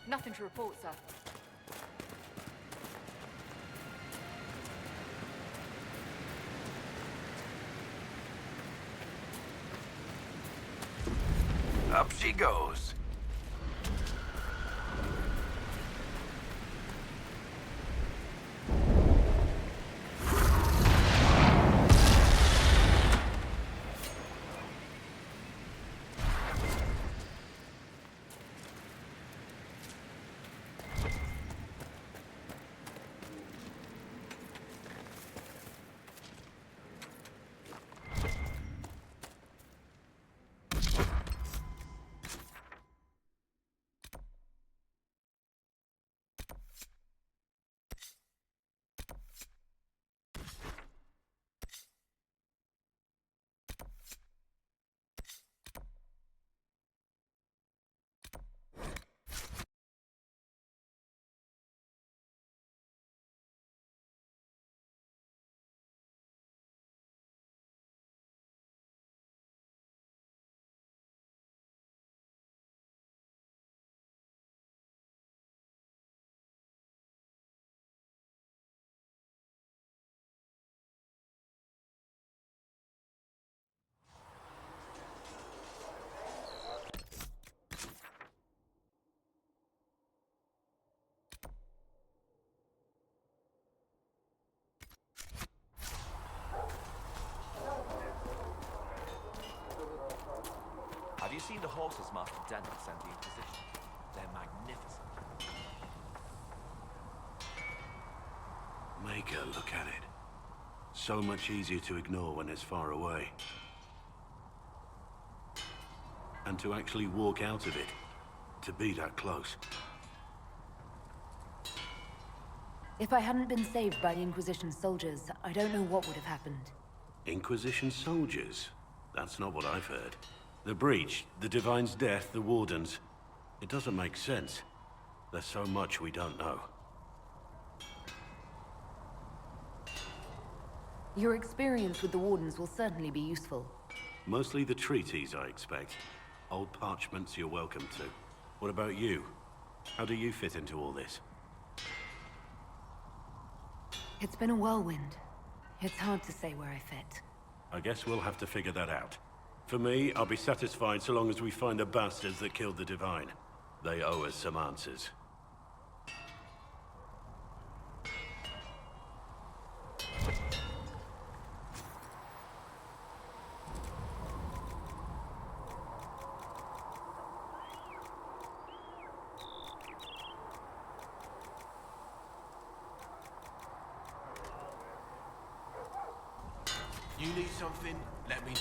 Nothing to report, sir. Up she goes. Have you seen the horses Master Denton sent the Inquisition? They're magnificent. Maker, look at it. So much easier to ignore when it's far away. And to actually walk out of it. To be that close. If I hadn't been saved by the Inquisition soldiers, I don't know what would have happened. Inquisition soldiers? That's not what I've heard. The breach, the Divine's death, the Wardens. It doesn't make sense. There's so much we don't know. Your experience with the Wardens will certainly be useful. Mostly the treaties, I expect. Old parchments you're welcome to. What about you? How do you fit into all this? It's been a whirlwind. It's hard to say where I fit. I guess we'll have to figure that out. For me, I'll be satisfied so long as we find the bastards that killed the Divine. They owe us some answers. You need something? Let me know.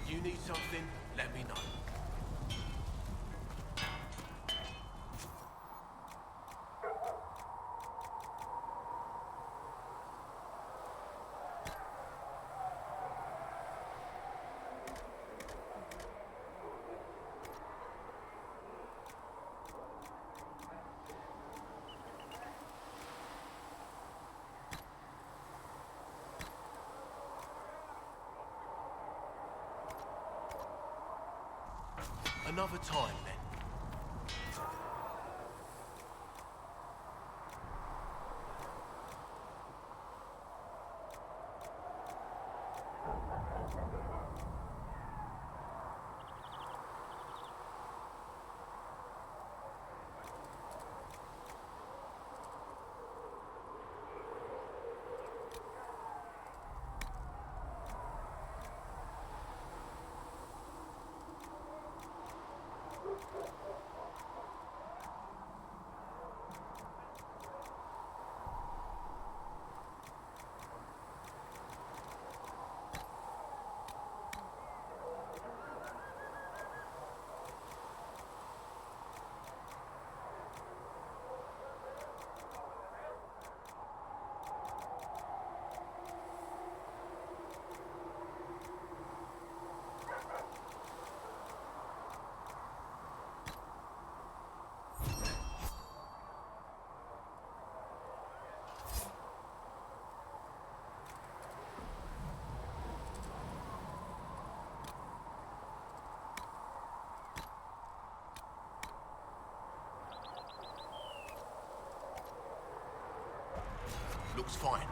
You need something? Let me know. Another time, then. looks fine.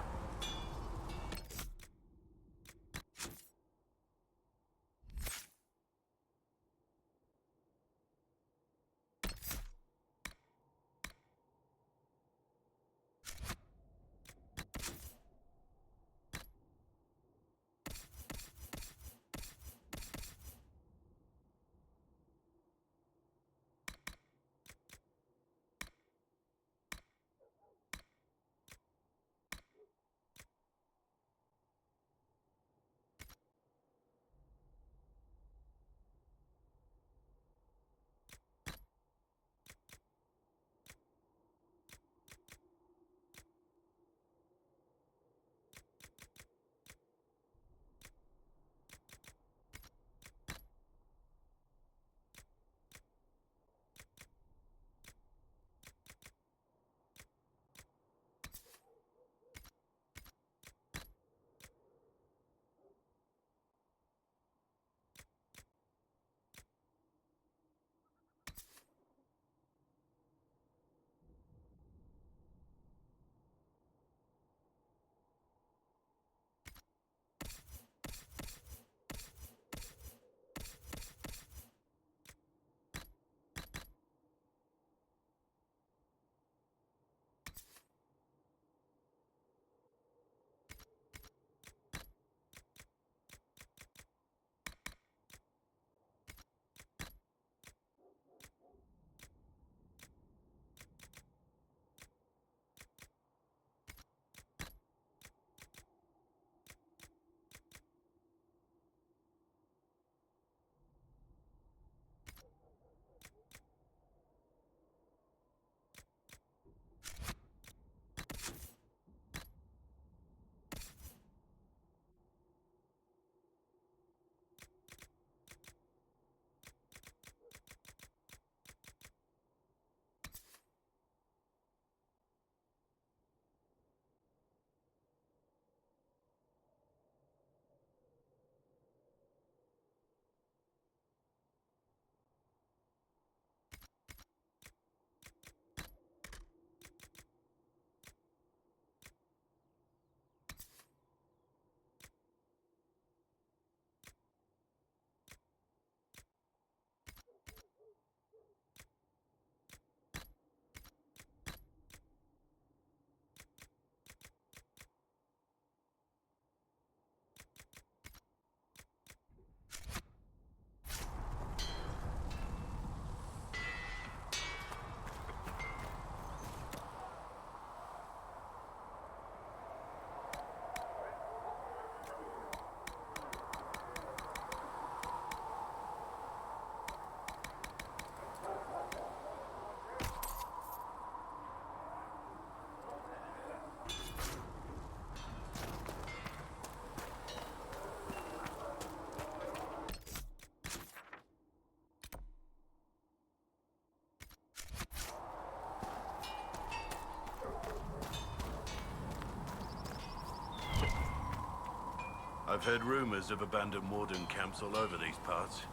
I've heard rumors of abandoned warden camps all over these parts.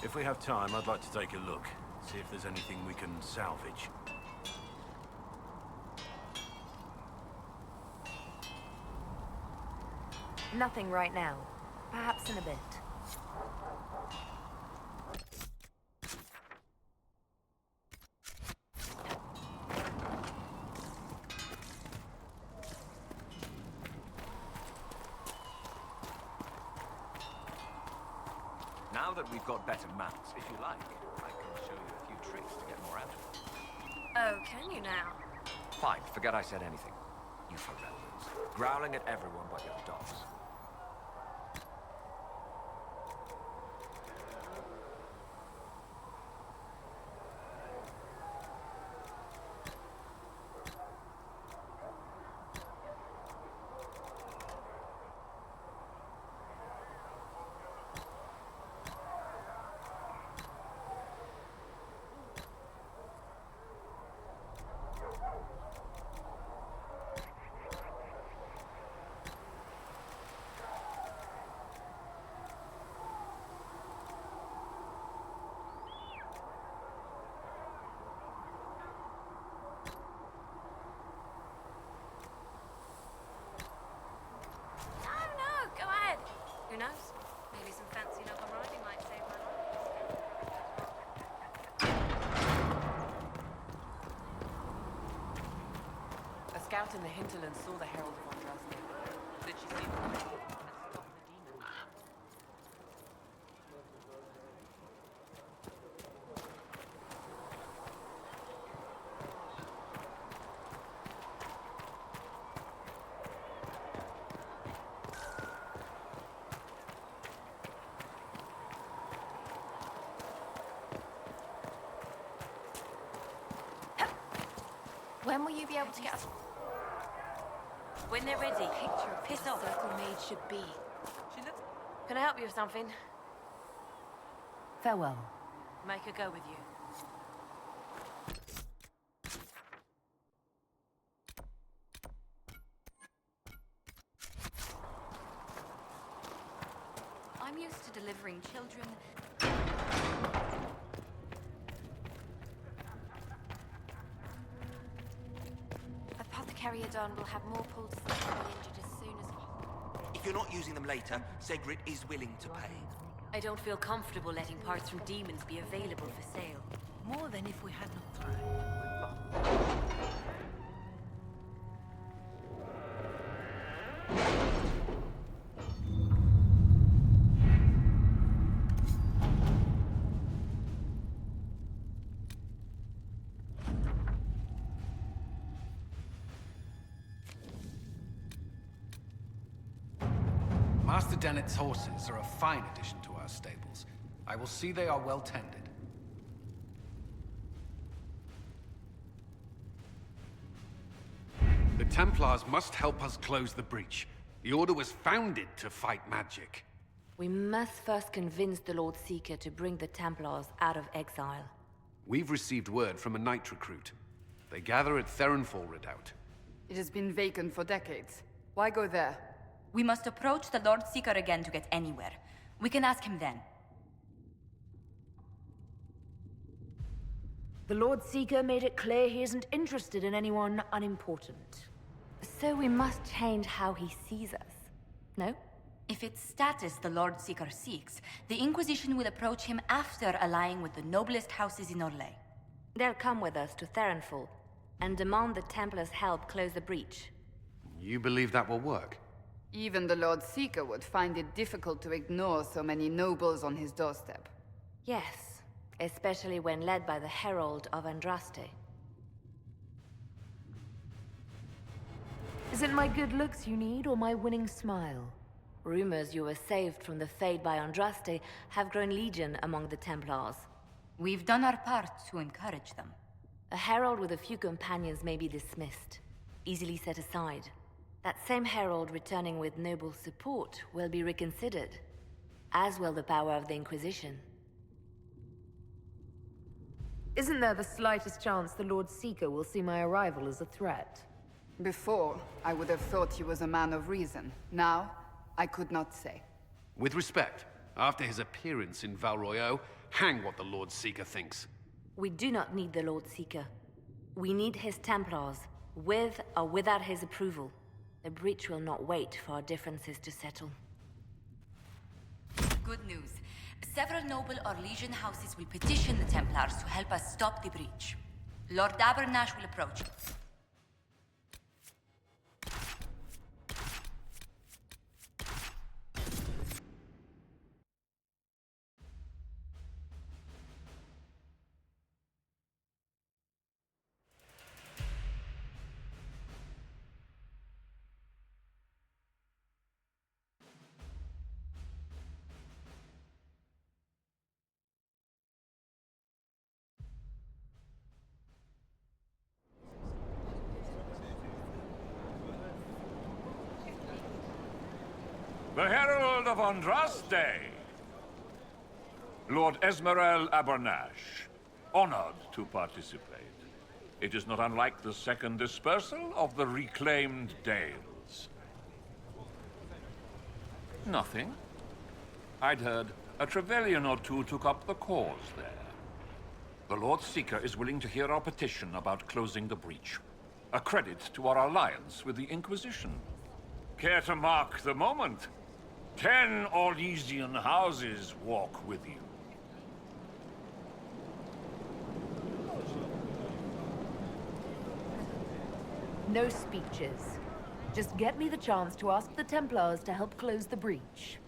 If we have time, I'd like to take a look, see if there's anything we can salvage. Nothing right now. Perhaps in a bit. Now that we've got better maps, if you like, I can show you a few tricks to get more out of it. Oh, can you now? Fine, forget I said anything. You forellers, growling at everyone but your dogs. Who knows? Maybe some fancy noble riding might save my life. A scout in the hinterlands saw the Herald of Andraste. Did she see the light and stop the demon? When will you be able to get us? When they're ready. Piss off. Circle Maid should be. Can I help you with something? Farewell. Make her go with you. I'm used to delivering children. Apothecariodon will have more poultices to be injured as soon as... If you're not using them later, Zegrit is willing to pay. I don't feel comfortable letting parts from demons be available for sale. More than if we had not tried. Master Dennett's horses are a fine addition to our stables. I will see they are well tended. The Templars must help us close the breach. The Order was founded to fight magic. We must first convince the Lord Seeker to bring the Templars out of exile. We've received word from a knight recruit. They gather at Theronfall Redoubt. It has been vacant for decades. Why go there? We must approach the Lord Seeker again to get anywhere. We can ask him then. The Lord Seeker made it clear he isn't interested in anyone unimportant. So we must change how he sees us, no? If it's status the Lord Seeker seeks, the Inquisition will approach him after allying with the noblest houses in Orlais. They'll come with us to Theronfall and demand the Templars' help close the breach. You believe that will work? Even the Lord Seeker would find it difficult to ignore so many nobles on his doorstep. Yes, especially when led by the Herald of Andraste. Is it my good looks you need, or my winning smile? Rumors you were saved from the fate by Andraste have grown legion among the Templars. We've done our part to encourage them. A herald with a few companions may be dismissed, easily set aside. That same herald returning with noble support will be reconsidered, as will the power of the Inquisition. Isn't there the slightest chance the Lord Seeker will see my arrival as a threat? Before, I would have thought he was a man of reason. Now, I could not say. With respect, after his appearance in Val Royeaux, hang what the Lord Seeker thinks. We do not need the Lord Seeker. We need his Templars, with or without his approval. The breach will not wait for our differences to settle. Good news. Several noble Orlesian houses will petition the Templars to help us stop the breach. Lord Abernash will approach. The Herald of Andraste. Lord Esmerel Abernash, honored to participate. It is not unlike the second dispersal of the reclaimed Dales. Nothing. I'd heard a Trevelyan or two took up the cause there. The Lord Seeker is willing to hear our petition about closing the breach. A credit to our alliance with the Inquisition. Care to mark the moment? 10 Orlesian houses walk with you. No speeches. Just get me the chance to ask the Templars to help close the breach.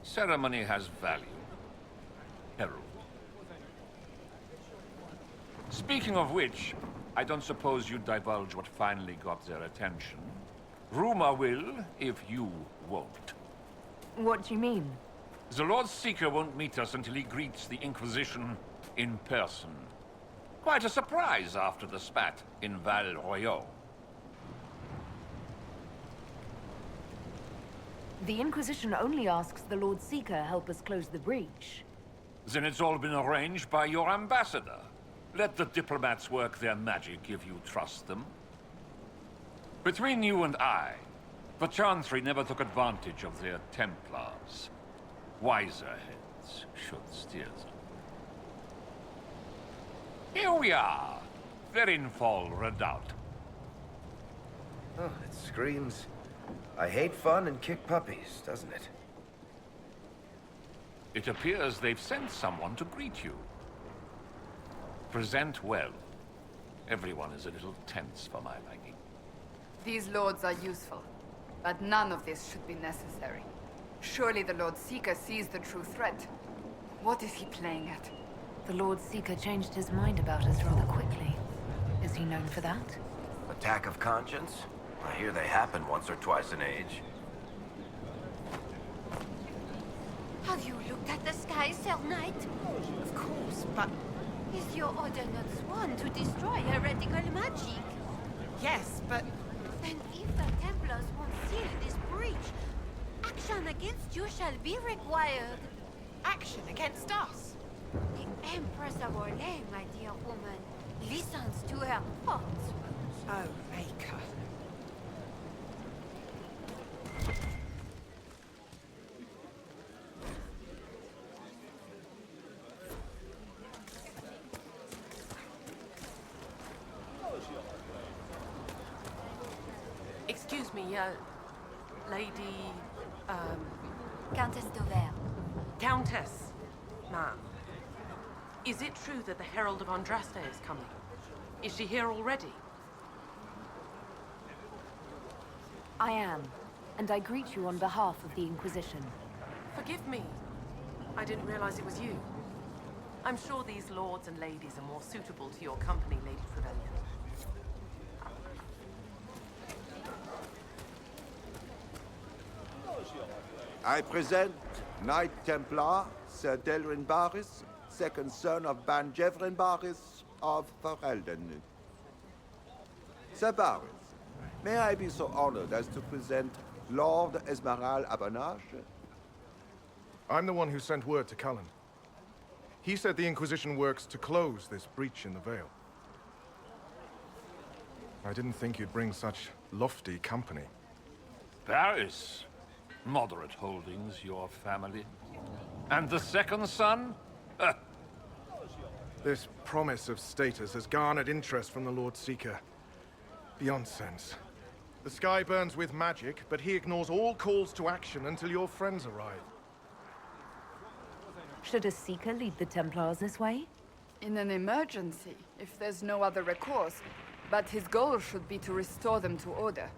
Ceremony has value. Herald. Speaking of which, I don't suppose you'd divulge what finally got their attention. Rumor will, if you won't. What do you mean? The Lord Seeker won't meet us until he greets the Inquisition in person. Quite a surprise after the spat in Val Royeaux. The Inquisition only asks the Lord Seeker help us close the breach. Then it's all been arranged by your ambassador. Let the diplomats work their magic if you trust them. Between you and I, the Chantry never took advantage of their Templars. Wiser heads should steer them. Here we are, Verinfall Redoubt. Oh, it screams, I hate fun and kick puppies, doesn't it? It appears they've sent someone to greet you. Present well. Everyone is a little tense for my liking. These lords are useful, but none of this should be necessary. Surely the Lord Seeker sees the true threat. What is he playing at? The Lord Seeker changed his mind about us rather quickly. Is he known for that? Attack of conscience? I hear they happen once or twice in age. Have you looked at the sky, Sir Knight? Of course, but... Is your order not sworn to destroy heretical magic? Yes, but... Then if the Templars won't seal this breach, action against you shall be required. Action against us? The Empress of Orlais, my dear woman, listens to her thoughts. Oh, Maker. Excuse me, Lady... Countess Dover. Countess, ma'am. Is it true that the Herald of Andraste is coming? Is she here already? I am, and I greet you on behalf of the Inquisition. Forgive me. I didn't realize it was you. I'm sure these lords and ladies are more suitable to your company, Lady Trevelyan. I present Knight Templar, Sir Delrin Barris, second son of Ban Jevrin Barris of Ferelden. Sir Barris, may I be so honored as to present Lord Esmeralda Abanage? I'm the one who sent word to Cullen. He said the Inquisition works to close this breach in the Vale. I didn't think you'd bring such lofty company. Paris. Moderate holdings, your family. And the second son? This promise of status has garnered interest from the Lord Seeker. Beyond sense. The sky burns with magic, but he ignores all calls to action until your friends arrive. Should a Seeker lead the Templars this way? In an emergency, if there's no other recourse. But his goal should be to restore them to order.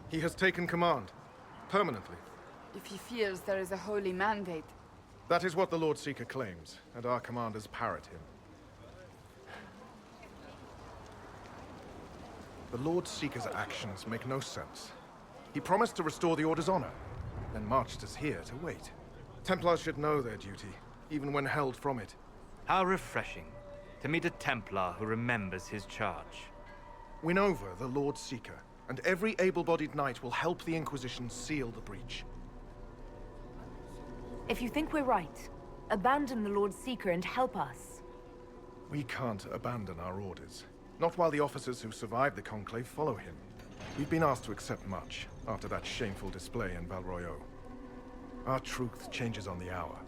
He has taken command. Permanently. If he feels there is a holy mandate... That is what the Lord Seeker claims, and our commanders parrot him. The Lord Seeker's actions make no sense. He promised to restore the Order's honor, then marched us here to wait. Templars should know their duty, even when held from it. How refreshing to meet a Templar who remembers his charge. Win over the Lord Seeker, and every able-bodied knight will help the Inquisition seal the breach. If you think we're right, abandon the Lord Seeker and help us. We can't abandon our orders. Not while the officers who survived the Conclave follow him. We've been asked to accept much after that shameful display in Val Royeaux. Our truth changes on the hour.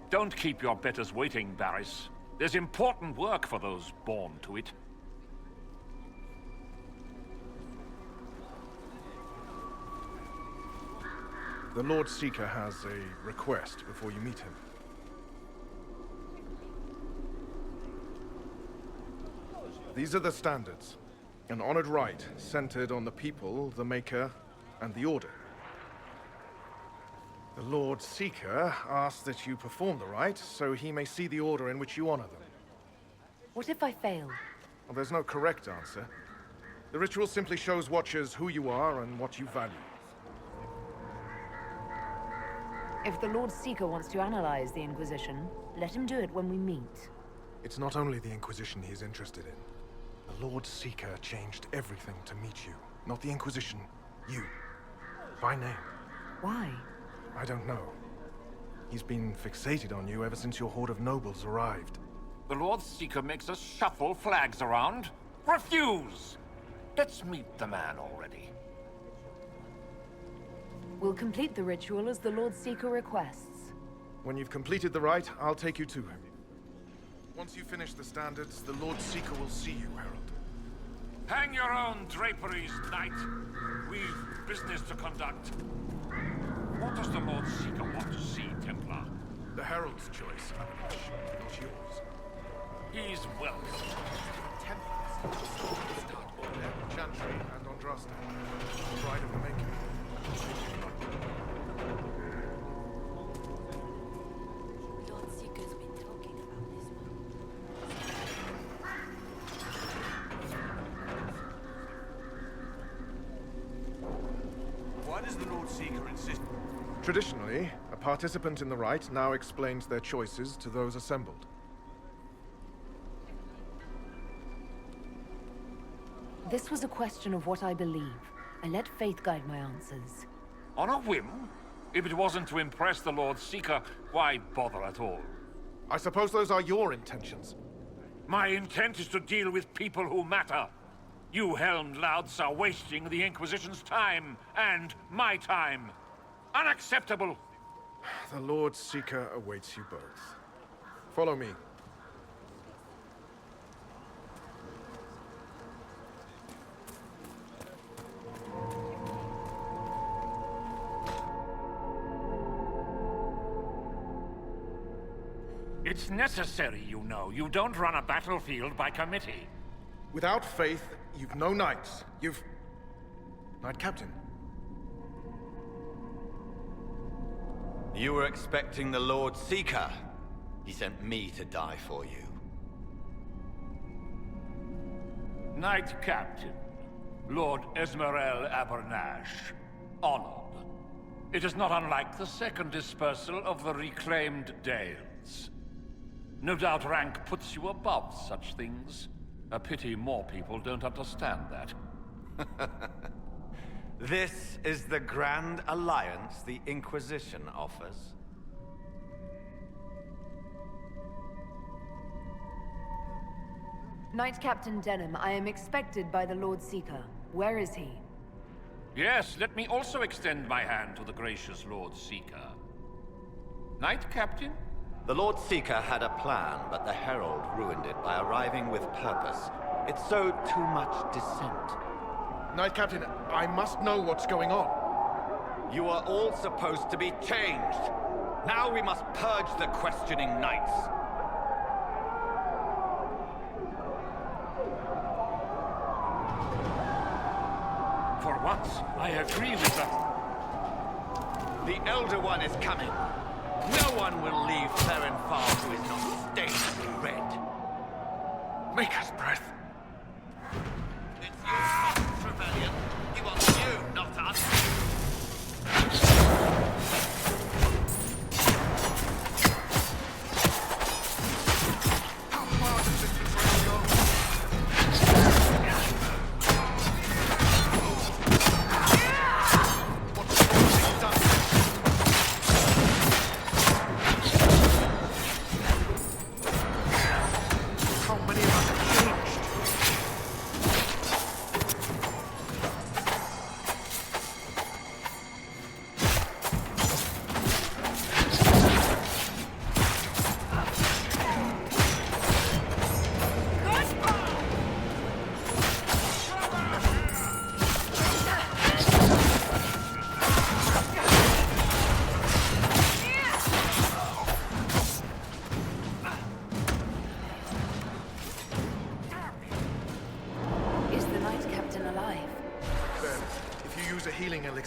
Don't keep your betters waiting, Barris. There's important work for those born to it. The Lord Seeker has a request before you meet him. These are the standards. An honored right, centered on the people, the Maker, and the Order. The Lord Seeker asks that you perform the rite, so he may see the order in which you honor them. What if I fail? Well, there's no correct answer. The ritual simply shows Watchers who you are and what you value. If the Lord Seeker wants to analyze the Inquisition, let him do it when we meet. It's not only the Inquisition he's interested in. The Lord Seeker changed everything to meet you. Not the Inquisition. You. By name. Why? I don't know. He's been fixated on you ever since your horde of nobles arrived. The Lord Seeker makes us shuffle flags around. Refuse! Let's meet the man already. We'll complete the ritual as the Lord Seeker requests. When you've completed the rite, I'll take you to him. Once you finish the standards, the Lord Seeker will see you, Herald. Hang your own draperies, knight. We've business to conduct. What does the Lord Seeker want to see, Templar? The Herald's choice, not yours. He's welcome. Templars. Chantry and Andraste. Bride of the Maker. Lord Seeker's been talking about this one. Why does the Lord Seeker insist? Traditionally, a participant in the rite now explains their choices to those assembled. This was a question of what I believe. I let faith guide my answers. On a whim? If it wasn't to impress the Lord Seeker, why bother at all? I suppose those are your intentions. My intent is to deal with people who matter. You helmed louts are wasting the Inquisition's time, and my time. Unacceptable! The Lord Seeker awaits you both. Follow me. It's necessary, you know. You don't run a battlefield by committee. Without faith, you've no knights. You've... Knight Captain. You were expecting the Lord Seeker. He sent me to die for you. Knight Captain, Lord Esmerel Abernash. Honored. It is not unlike the second dispersal of the reclaimed Dales. No doubt rank puts you above such things. A pity more people don't understand that. This is the grand alliance the Inquisition offers. Knight Captain Denham, I am expected by the Lord Seeker. Where is he? Yes, let me also extend my hand to the gracious Lord Seeker. Knight Captain? The Lord Seeker had a plan, but the Herald ruined it by arriving with purpose. It sowed too much dissent. Knight Captain, I must know what's going on. You are all supposed to be changed. Now we must purge the questioning knights. For once, I agree with them. The Elder One is coming. No one will leave Theron Farm who is not stained red. Maker's breath. It's you, Trevelyan. He wants you, not us. How far does this betrayal go? How many of us have changed?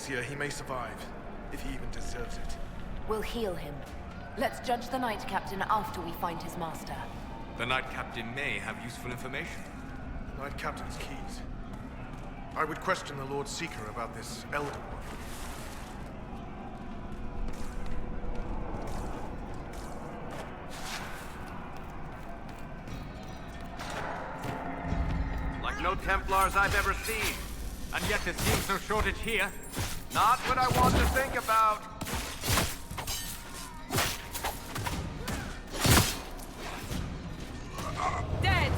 here, he may survive. If he even deserves it. We'll heal him. Let's judge the Knight Captain after we find his master. The Knight Captain may have useful information. The Knight Captain's keys. I would question the Lord Seeker about this Elder One. Like no Templars I've ever seen. And yet there seems no shortage here. Not what I want to think about. Dead!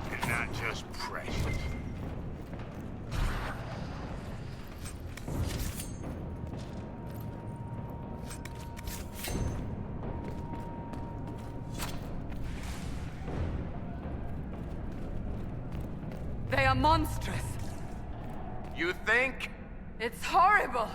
Isn't that just precious? They are monstrous. You think? It's horrible.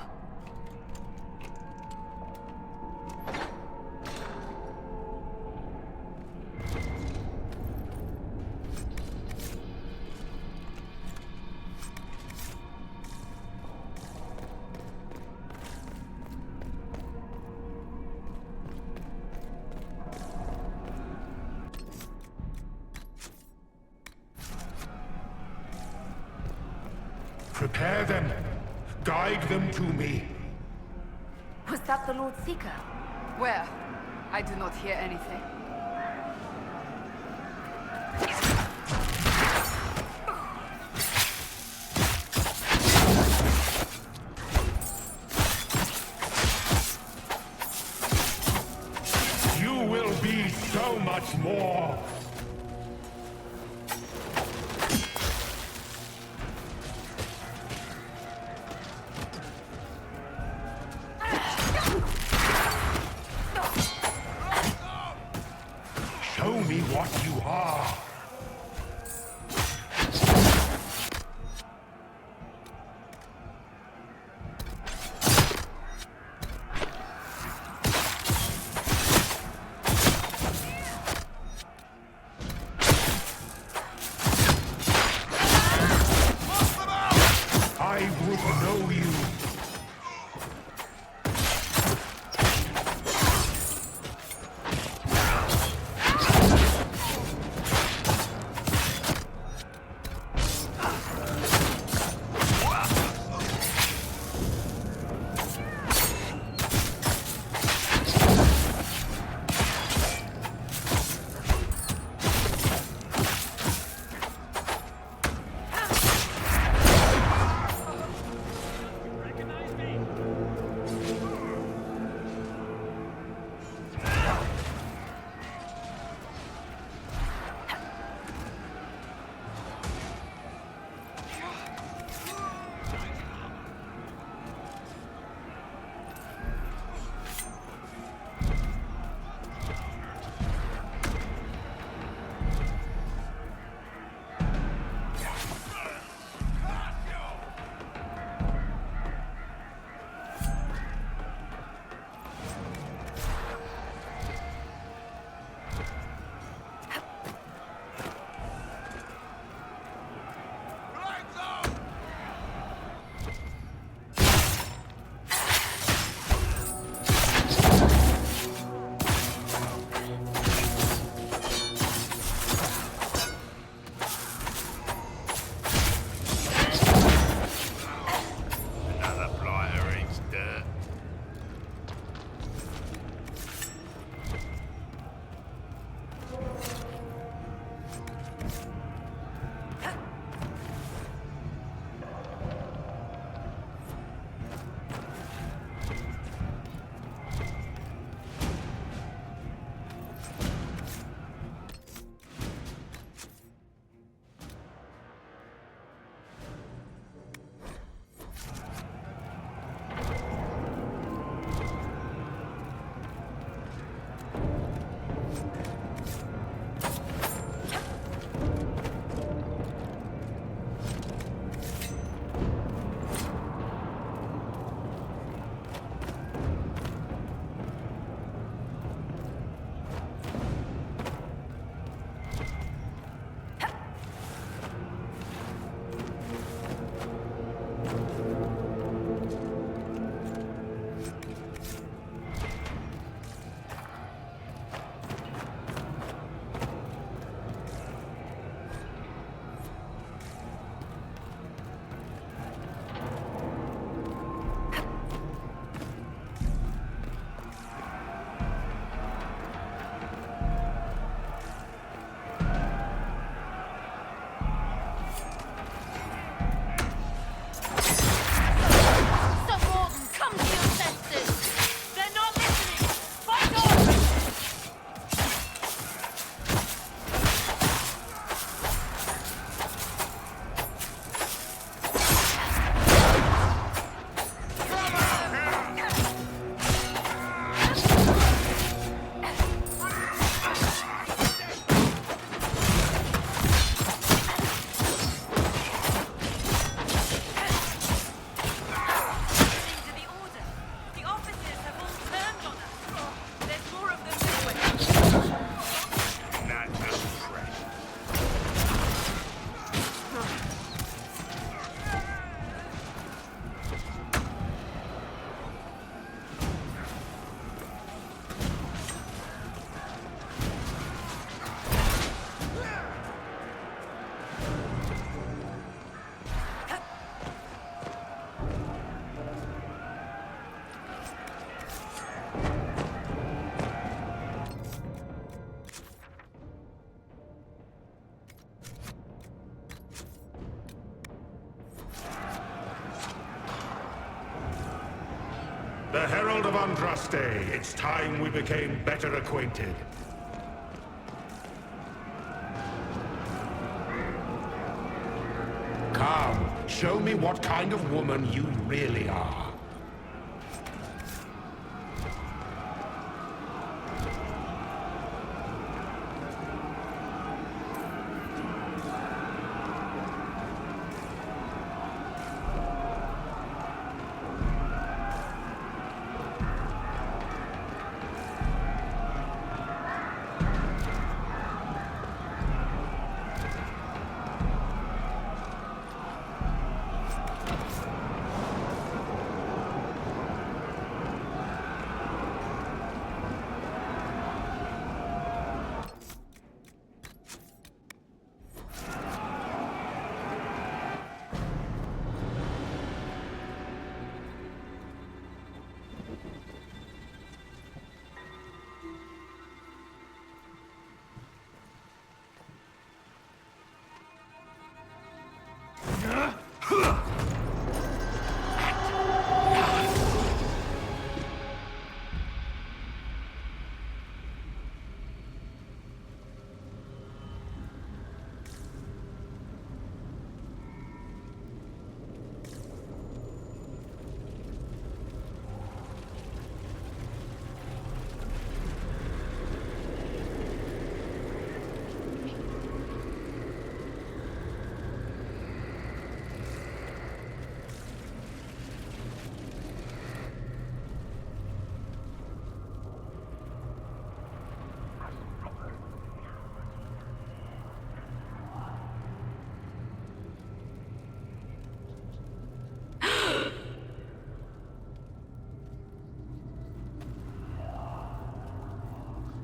Prepare them. Guide them to me. Was that the Lord Seeker? Where? I do not hear anything. You will be so much more. Show me what you are. I would know you. The Herald of Andraste. It's time we became better acquainted. Come, show me what kind of woman you really are.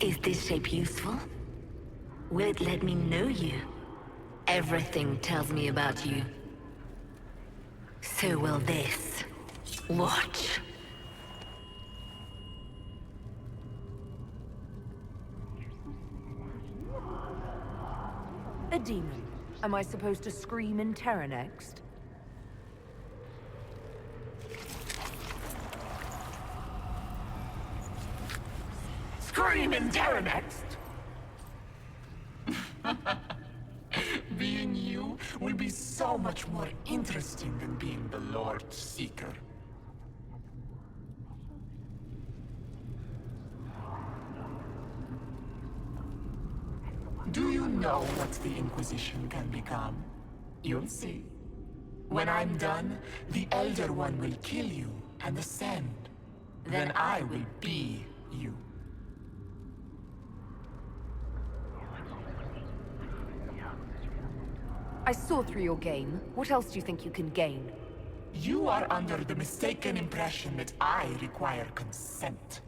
Is this shape useful? Will it let me know you? Everything tells me about you. So will this. Watch. A demon. Am I supposed to scream in terror next? Scream in terror next! Being you will be so much more interesting than being the Lord Seeker. Do you know what the Inquisition can become? You'll see. When I'm done, the Elder One will kill you and ascend. Then I will be you. I saw through your game. What else do you think you can gain? You are under the mistaken impression that I require consent.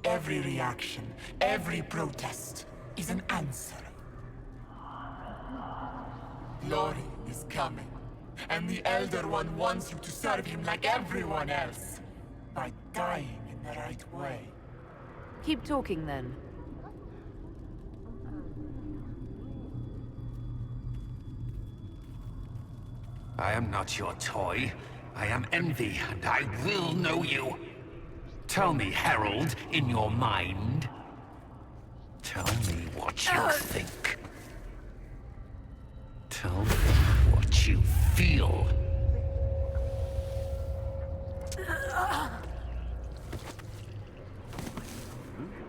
Every reaction, every protest is an answer. Glory is coming, and the Elder One wants you to serve him like everyone else, by dying in the right way. Keep talking then. I am not your toy. I am Envy, and I will know you. Tell me, Herald, in your mind. Tell me what you think. Tell me what you feel.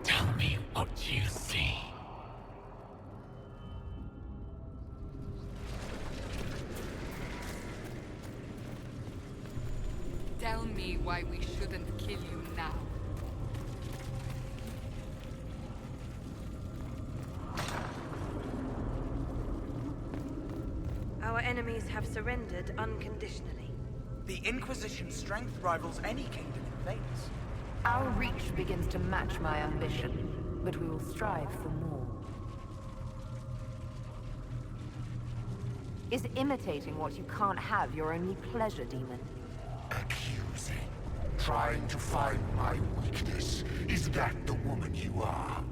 Tell me what you see. Tell me why we shouldn't kill you now. Our enemies have surrendered unconditionally. The Inquisition's strength rivals any kingdom in Vegas. Our reach begins to match my ambition, but we will strive for more. Is imitating what you can't have your only pleasure, demon? Accusing. Trying to find my weakness. Is that the woman you are?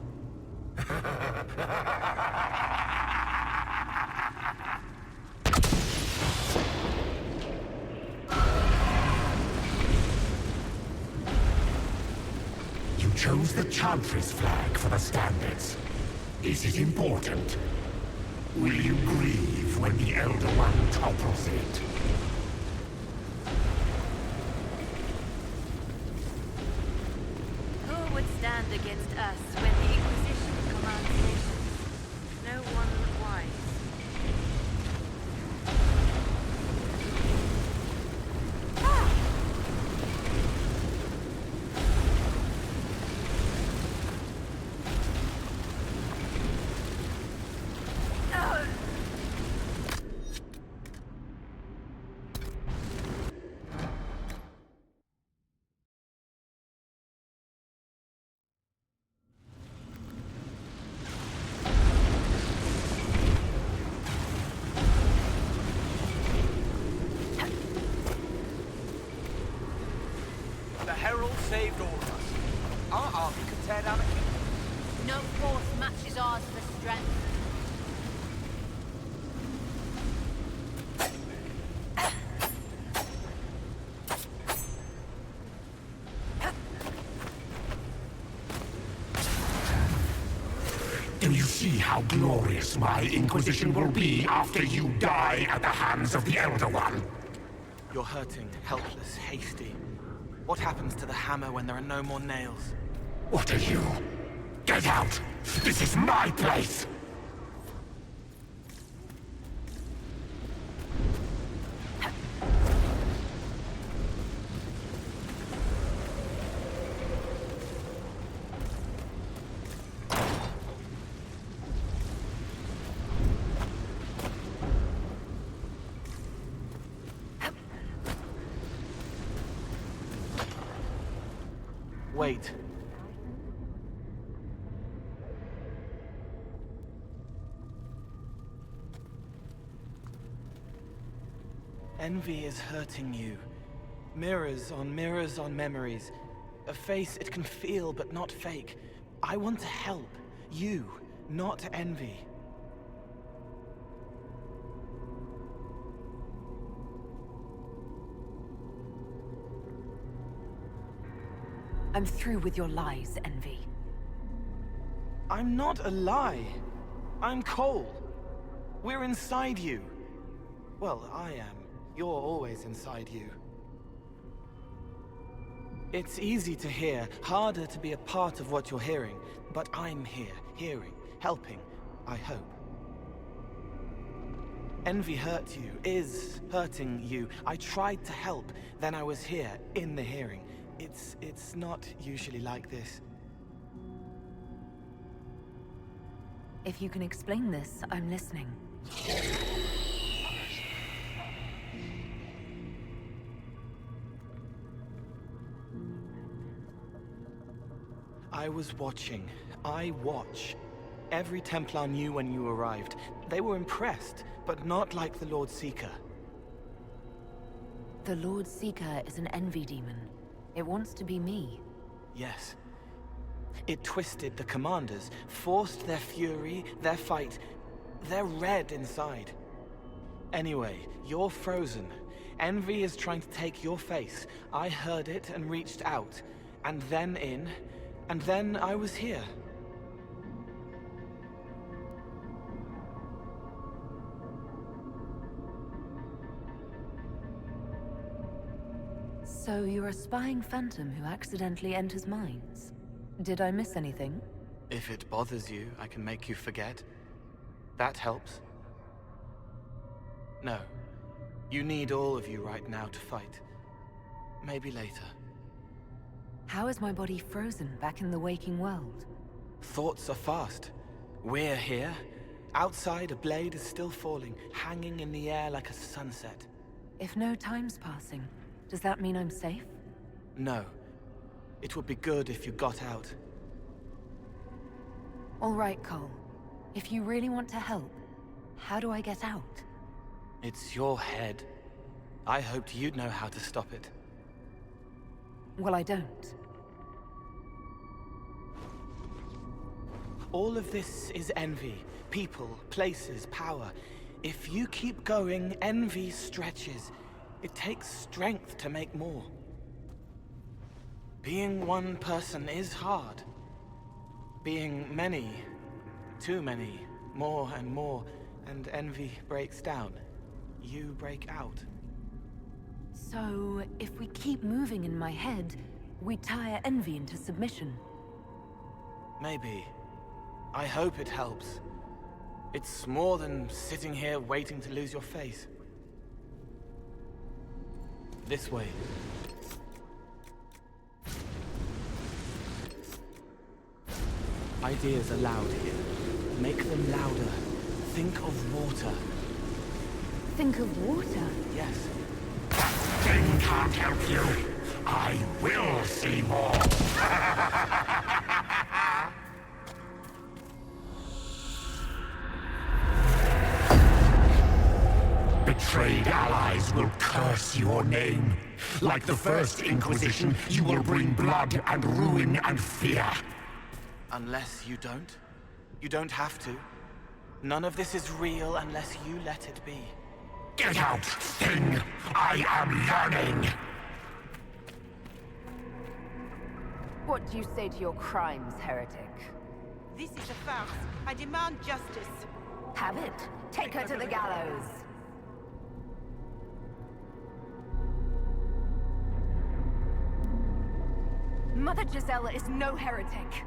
chose the Chantry's flag for the standards. Is it important? Will you grieve when the Elder One topples it? Who would stand against us when the Inquisition commands nations? No one wise. The Herald saved all of us. Our army could tear down a kingdom. No force matches ours for strength. Do you see how glorious my Inquisition will be after you die at the hands of the Elder One? You're hurting, helpless, hasty. What happens to the hammer when there are no more nails? What are you? Get out! This is my place! Wait. Envy is hurting you. Mirrors on memories. A face it can feel but not fake. I want to help. You, not envy. I'm through with your lies, Envy. I'm not a lie. I'm Cole. We're inside you. Well, I am. You're always inside you. It's easy to hear, harder to be a part of what you're hearing. But I'm here, hearing, helping, I hope. Envy hurt you, is hurting you. I tried to help, then I was here, in the hearing. It's not usually like this. If you can explain this, I'm listening. I was watching. I watch. Every Templar knew when you arrived. They were impressed, but not like the Lord Seeker. The Lord Seeker is an envy demon. It wants to be me. Yes. It twisted the commanders, forced their fury, their fight. They're red inside. Anyway, you're frozen. Envy is trying to take your face. I heard it and reached out. And then in. And then I was here. So you're a spying phantom who accidentally enters minds. Did I miss anything? If it bothers you, I can make you forget. That helps. No. You need all of you right now to fight. Maybe later. How is my body frozen back in the waking world? Thoughts are fast. We're here. Outside, a blade is still falling, hanging in the air like a sunset. If no time's passing, does that mean I'm safe? No. It would be good if you got out. All right, Cole. If you really want to help, how do I get out? It's your head. I hoped you'd know how to stop it. Well, I don't. All of this is envy. People, places, power. If you keep going, envy stretches. It takes strength to make more. Being one person is hard. Being many, too many, more and more, and envy breaks down. You break out. So, if we keep moving in my head, we tire envy into submission. Maybe. I hope it helps. It's more than sitting here waiting to lose your face. This way. Ideas are loud here. Make them louder. Think of water. Think of water? Yes. Thing can't help you. I will see more. Betrayed allies will curse your name. Like the first Inquisition, you will bring blood and ruin and fear. Unless you don't. You don't have to. None of this is real unless you let it be. Get out, Thing! I am learning! What do you say to your crimes, heretic? This is a farce. I demand justice. Have it. Take her to the gallows. Mother Gisela is no heretic.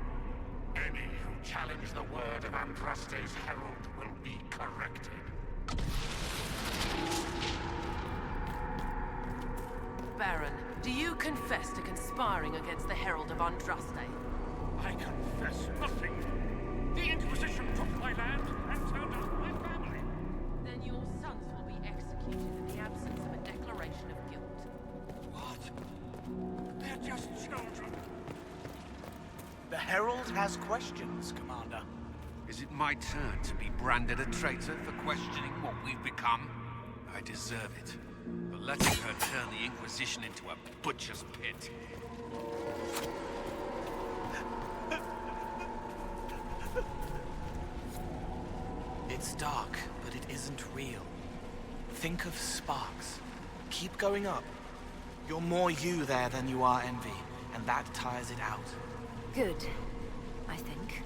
Any who challenge the word of Andraste's herald will be corrected. Baron, do you confess to conspiring against the Herald of Andraste? I confess nothing. The Inquisition took my land and turned out my family. Then your sons will be executed in the absence of a declaration of guilt. What? They're just children. The Herald has questions, Commander. Is it my turn to be branded a traitor for questioning what we've become? I deserve it. For letting her turn the Inquisition into a butcher's pit. It's dark, but it isn't real. Think of sparks. Keep going up. You're more you there than you are envy, and that tires it out. Good, I think.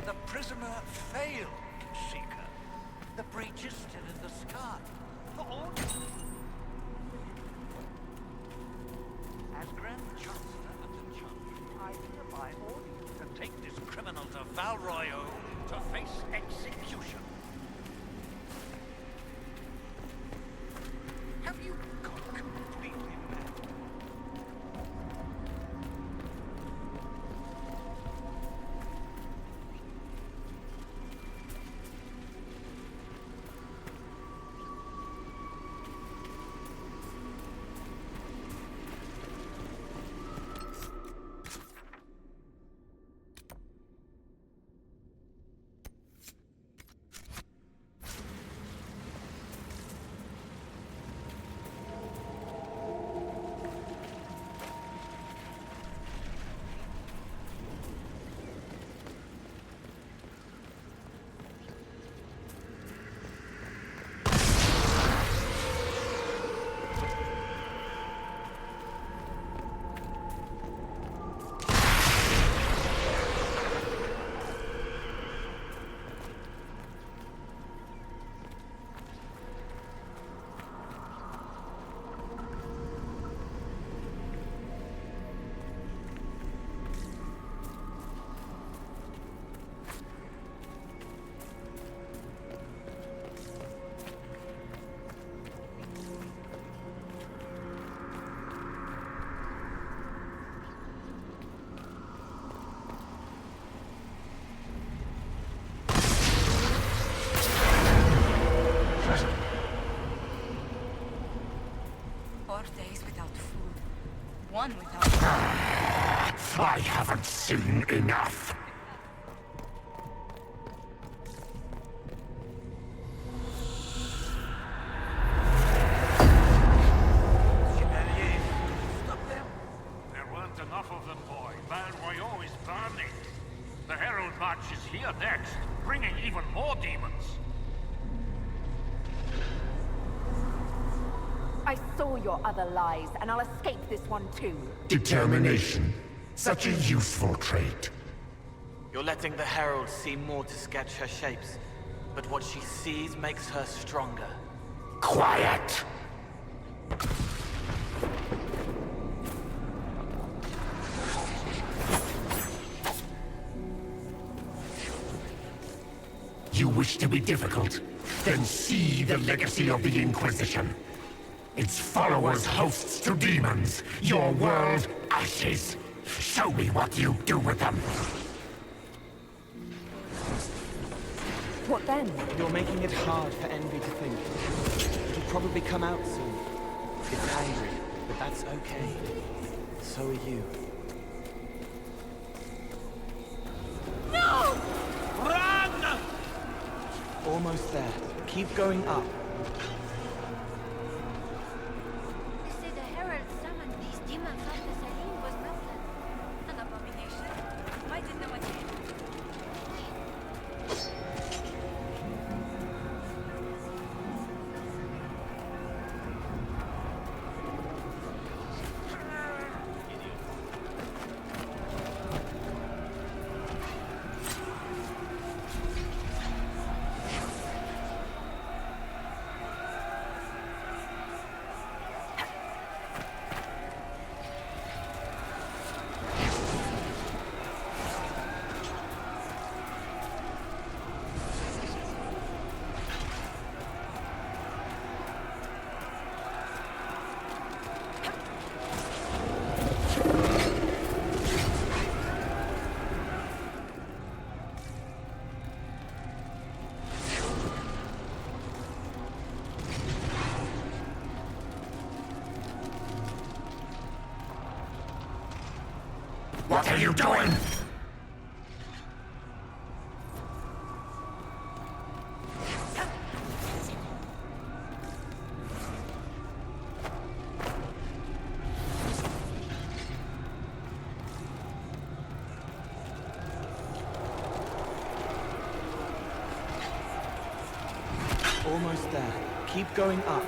The prisoner failed, Seeker. The breach is still in the sky. For all as Grand Chancellor of the Chantry, I hereby order you to take this criminal to Val Royaux to face execution. Have you gone completely mad? one without... I haven't seen enough. There weren't enough of them, boy. Val Royaux is burning. The Herald March is here next, bringing even more demons. I saw your other lies, and I'll escape this one too. Determination. Such a useful trait. You're letting the Herald see more to sketch her shapes, but what she sees makes her stronger. Quiet! You wish to be difficult? Then see the legacy of the Inquisition. Its followers hosts to demons, your world ashes. Show me what you do with them. What then? You're making it hard for Envy to think. It'll probably come out soon. It's angry, but that's okay. So are you. No! Run! Almost there. Keep going up. They say the Herald summoned these demons after Salim was melted. An abomination. Why did no one hear? What are you doing? Almost there. Keep going up.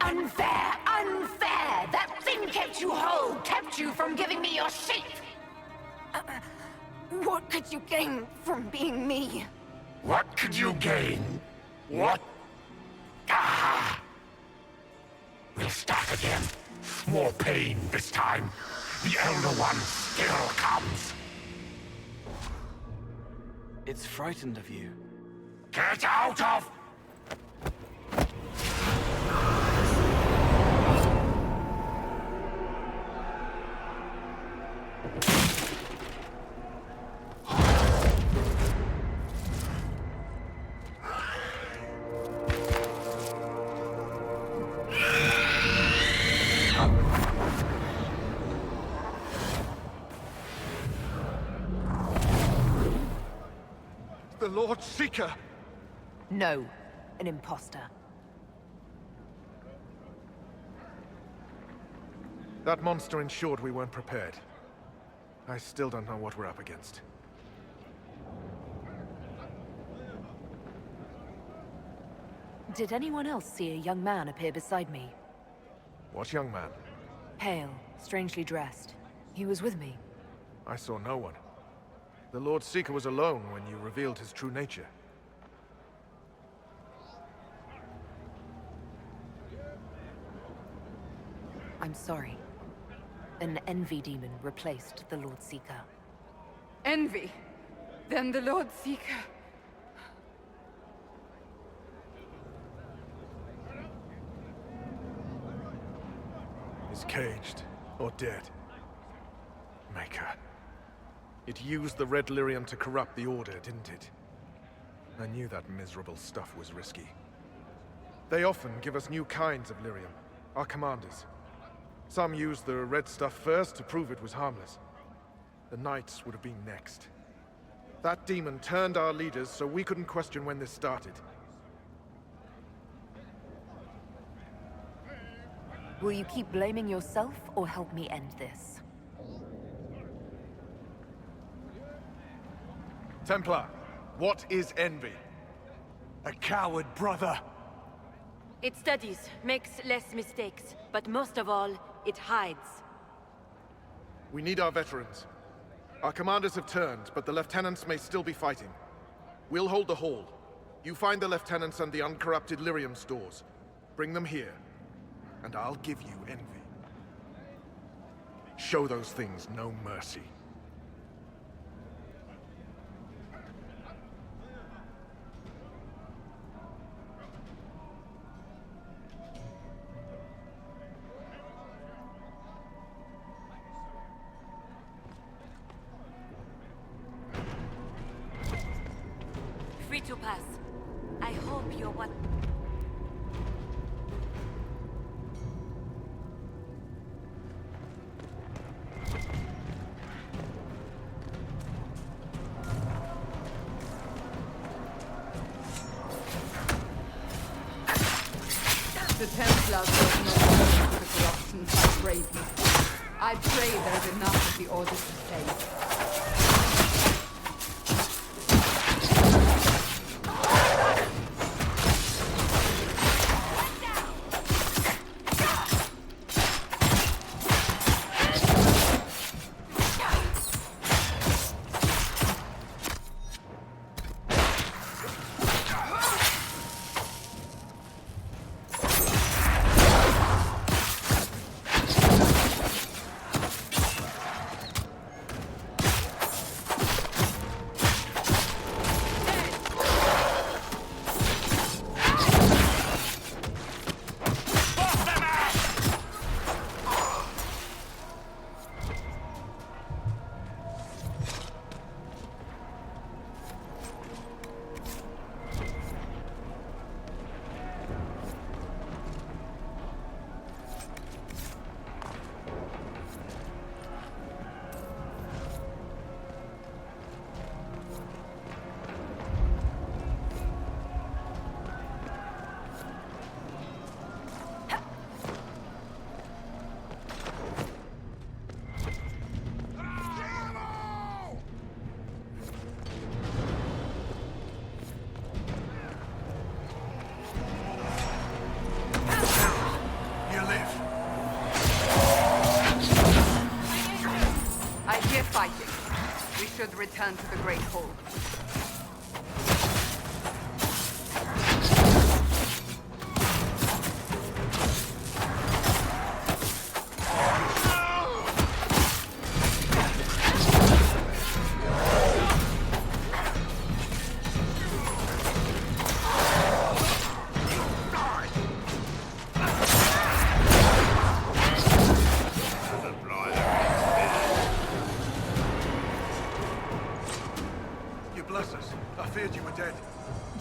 Unfair! Unfair! That thing kept you whole, kept you from giving me your shape! What could you gain from being me? What could you gain? What? Ah! We'll start again. More pain this time. The Elder One still comes. It's frightened of you. Get out of... The Lord Seeker! No, an imposter. That monster ensured we weren't prepared. I still don't know what we're up against. Did anyone else see a young man appear beside me? What young man? Pale, strangely dressed. He was with me. I saw no one. The Lord Seeker was alone when you revealed his true nature. I'm sorry. An envy demon replaced the Lord Seeker. Envy? Then the Lord Seeker... Is caged or dead. Maker. It used the red lyrium to corrupt the Order, didn't it? I knew that miserable stuff was risky. They often give us new kinds of lyrium, our commanders. Some used the red stuff first to prove it was harmless. The Knights would have been next. That demon turned our leaders so we couldn't question when this started. Will you keep blaming yourself or help me end this? Templar, what is envy? A coward, brother. It studies, makes less mistakes, but most of all, it hides. We need our veterans. Our commanders have turned, but the lieutenants may still be fighting. We'll hold the hall. You find the lieutenants and the uncorrupted lyrium stores. Bring them here, and I'll give you envy. Show those things no mercy. Free to pass. I hope you're what... The Templars don't know the corruption quite bravely. I pray there is enough of the Order to save. Return to the Great Hall.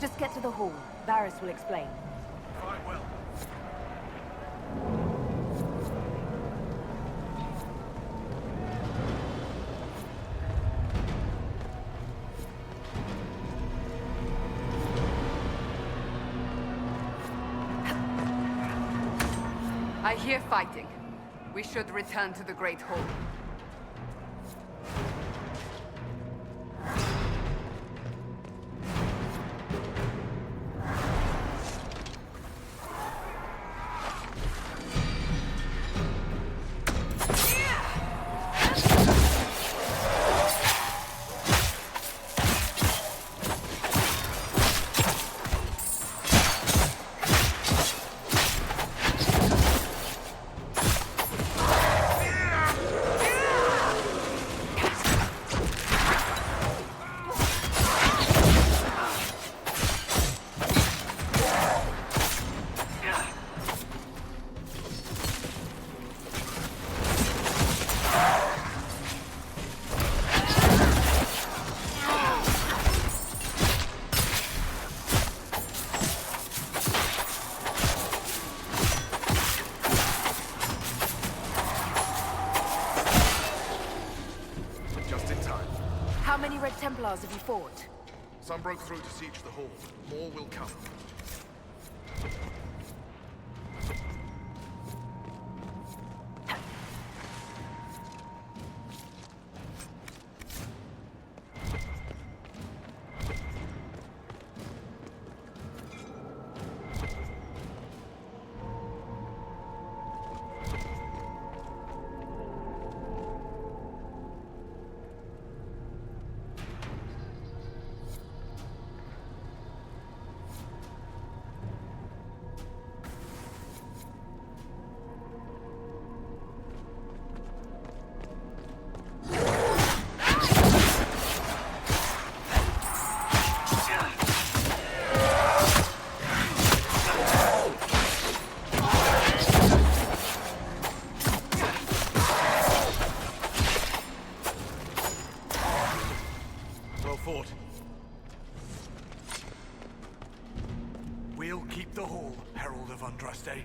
Just get to the hall. Varys will explain. Fine, well. I hear fighting. We should return to the Great Hall. How many Red Templars have you fought? Some broke through to siege the hall. More will come. We'll keep the hall, Herald of Andraste.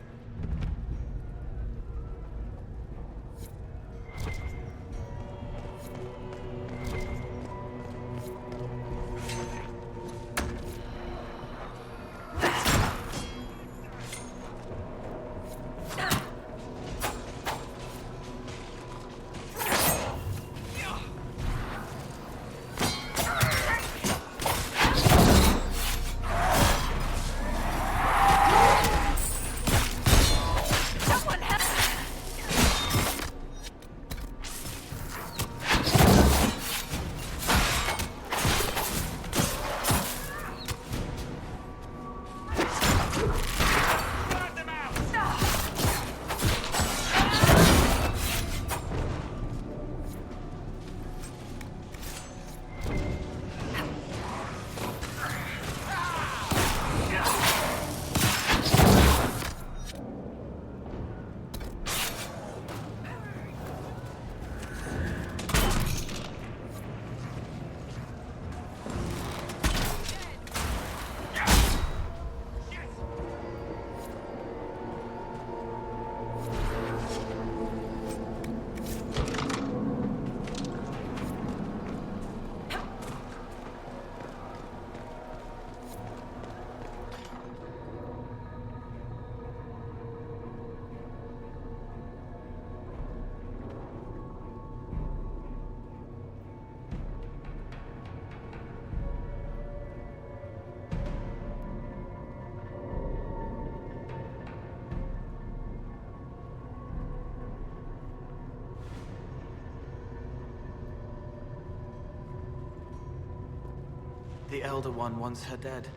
The Elder One wants her dead.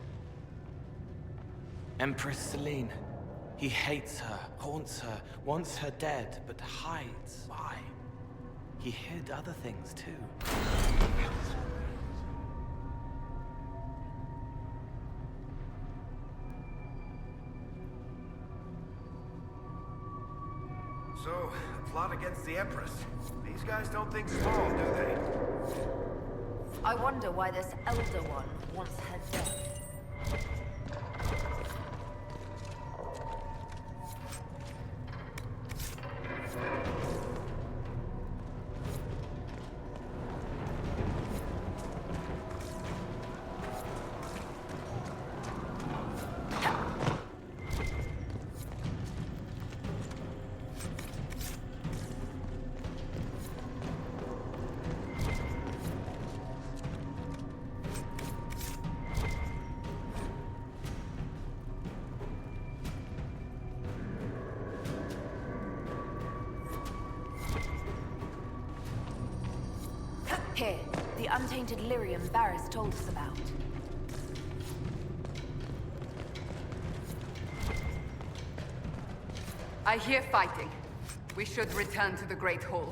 Empress Celine. He hates her, haunts her, wants her dead, but hides. Why? He hid other things too. So, a plot against the Empress. These guys don't think small, do they? I wonder why this Elder One wants her dead. Here, the untainted lyrium Varys told us about. I hear fighting. We should return to the Great Hall.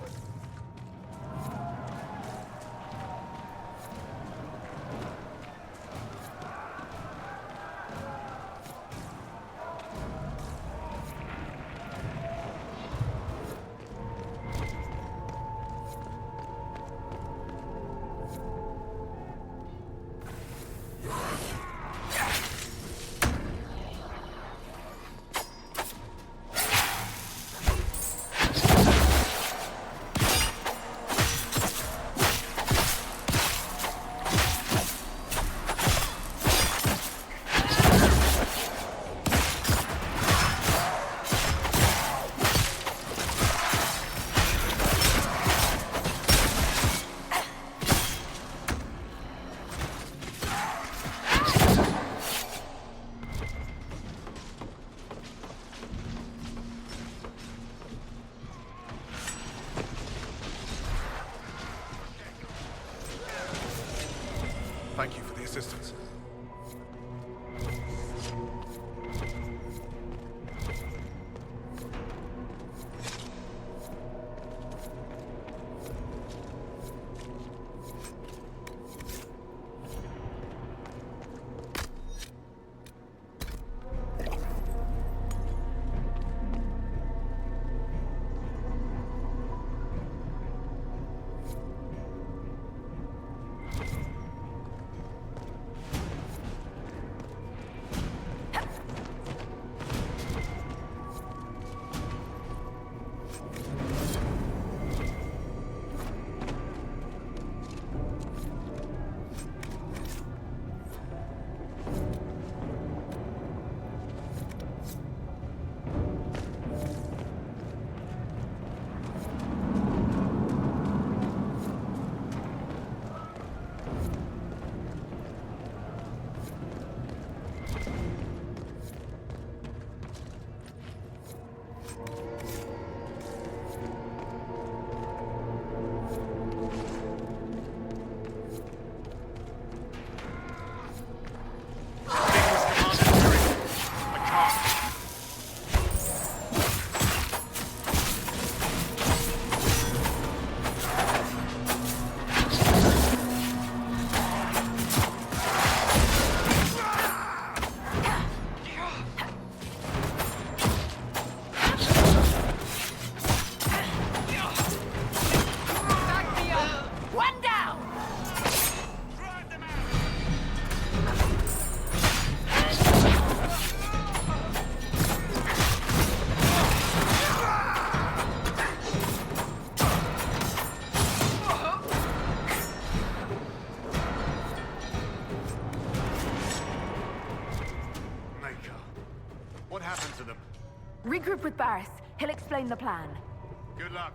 assistance. Regroup with Barris. He'll explain the plan. Good luck.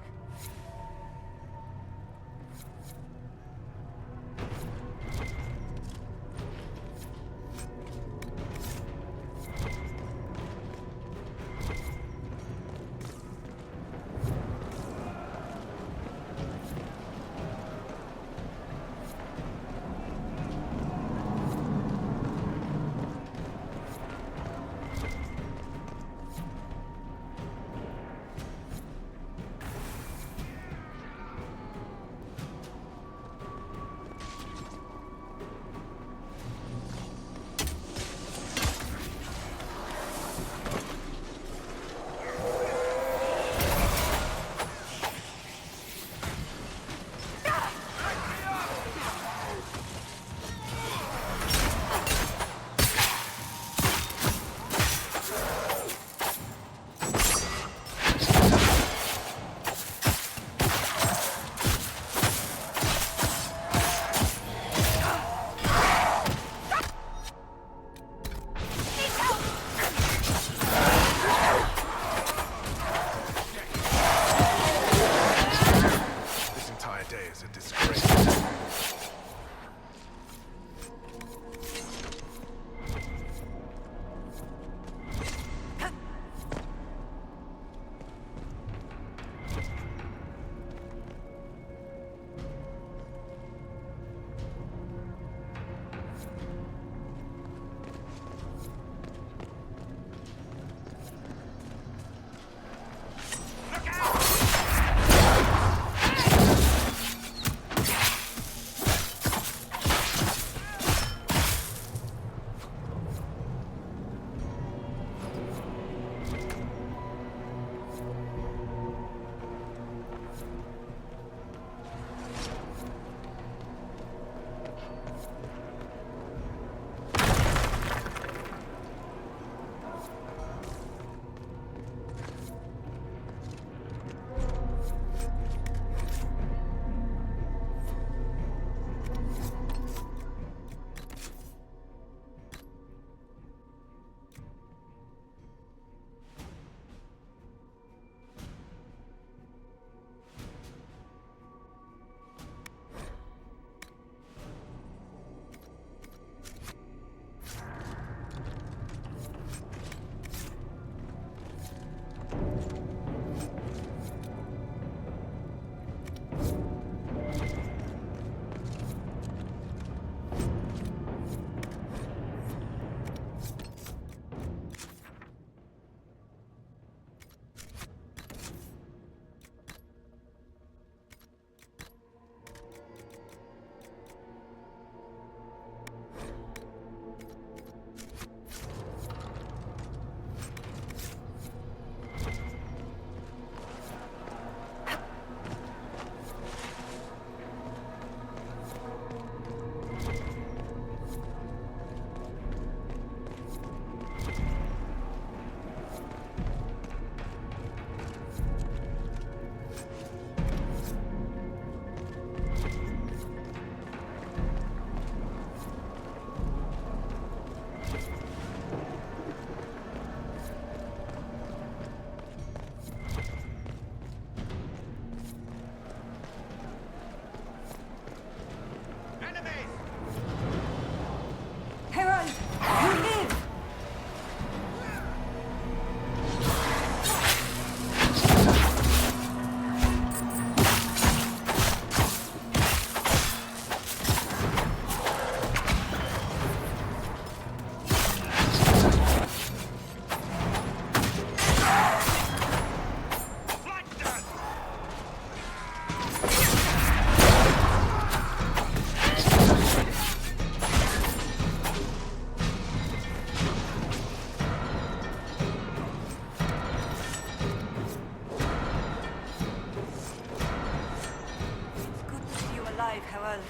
alive, Herald.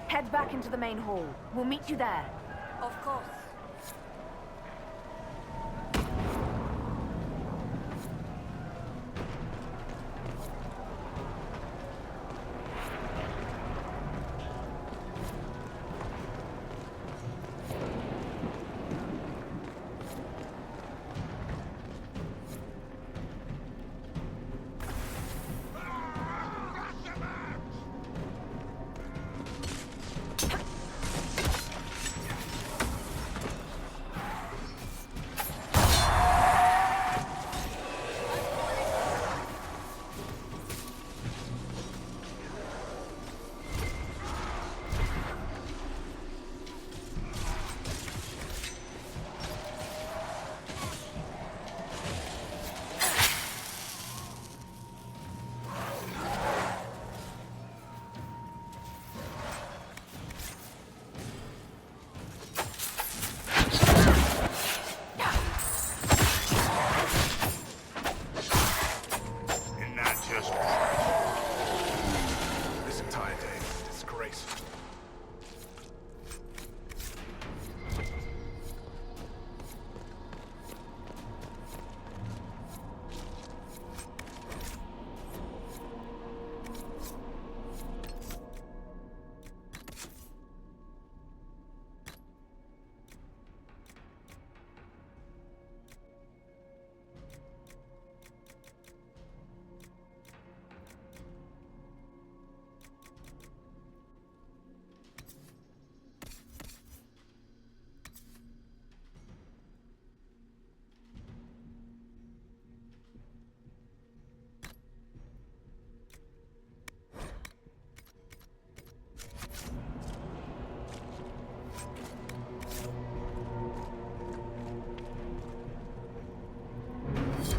Head back into the main hall. We'll meet you there. Of course.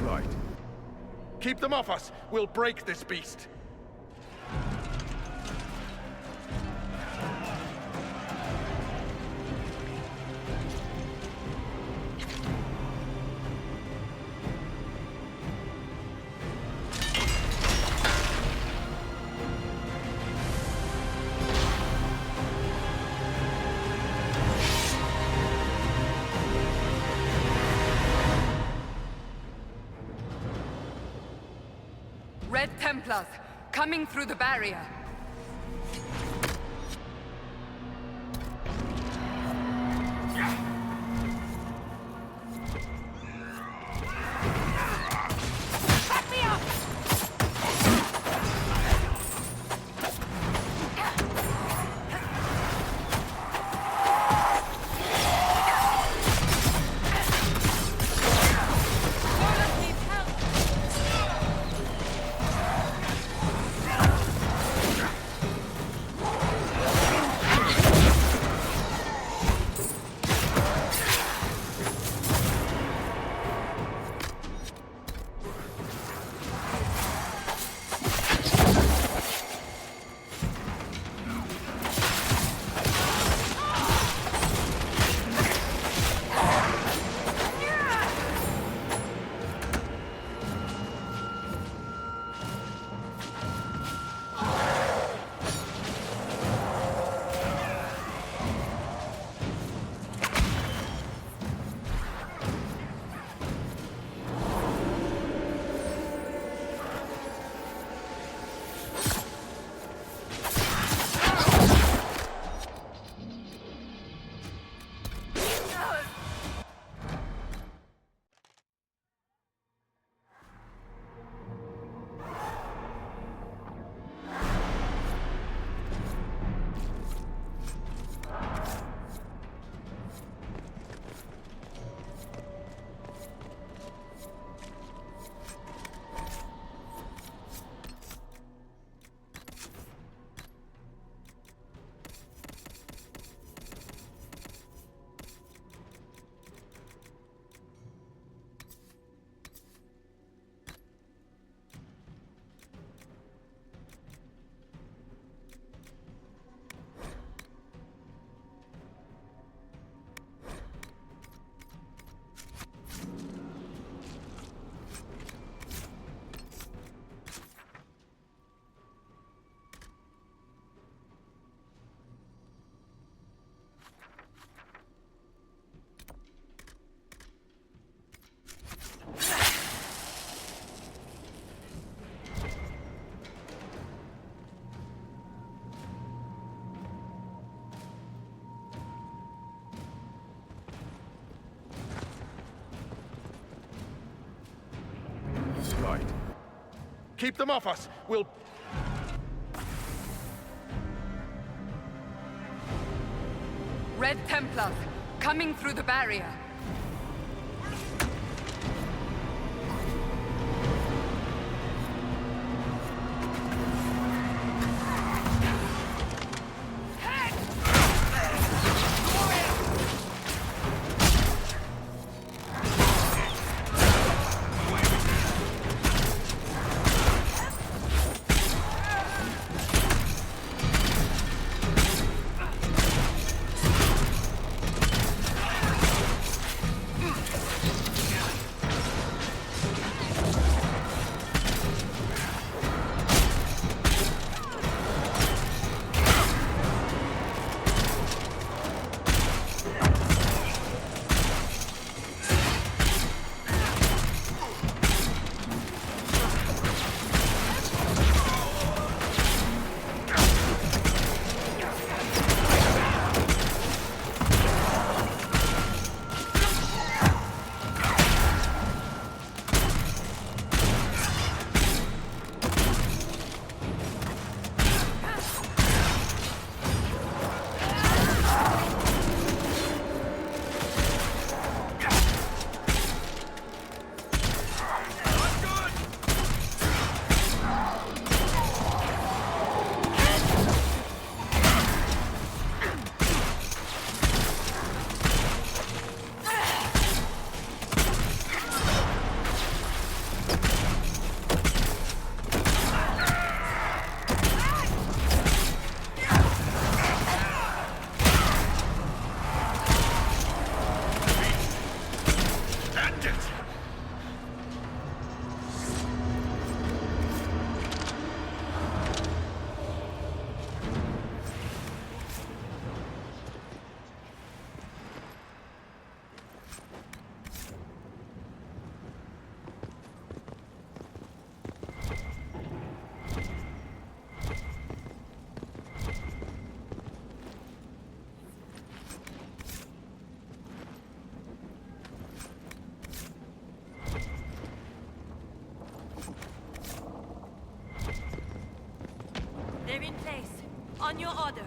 Right. Keep them off us! We'll break this beast! Red Templars, coming through the barrier. Back me up! keep them off us. We'll... Red Templars, coming through the barrier. They're in place. On your order.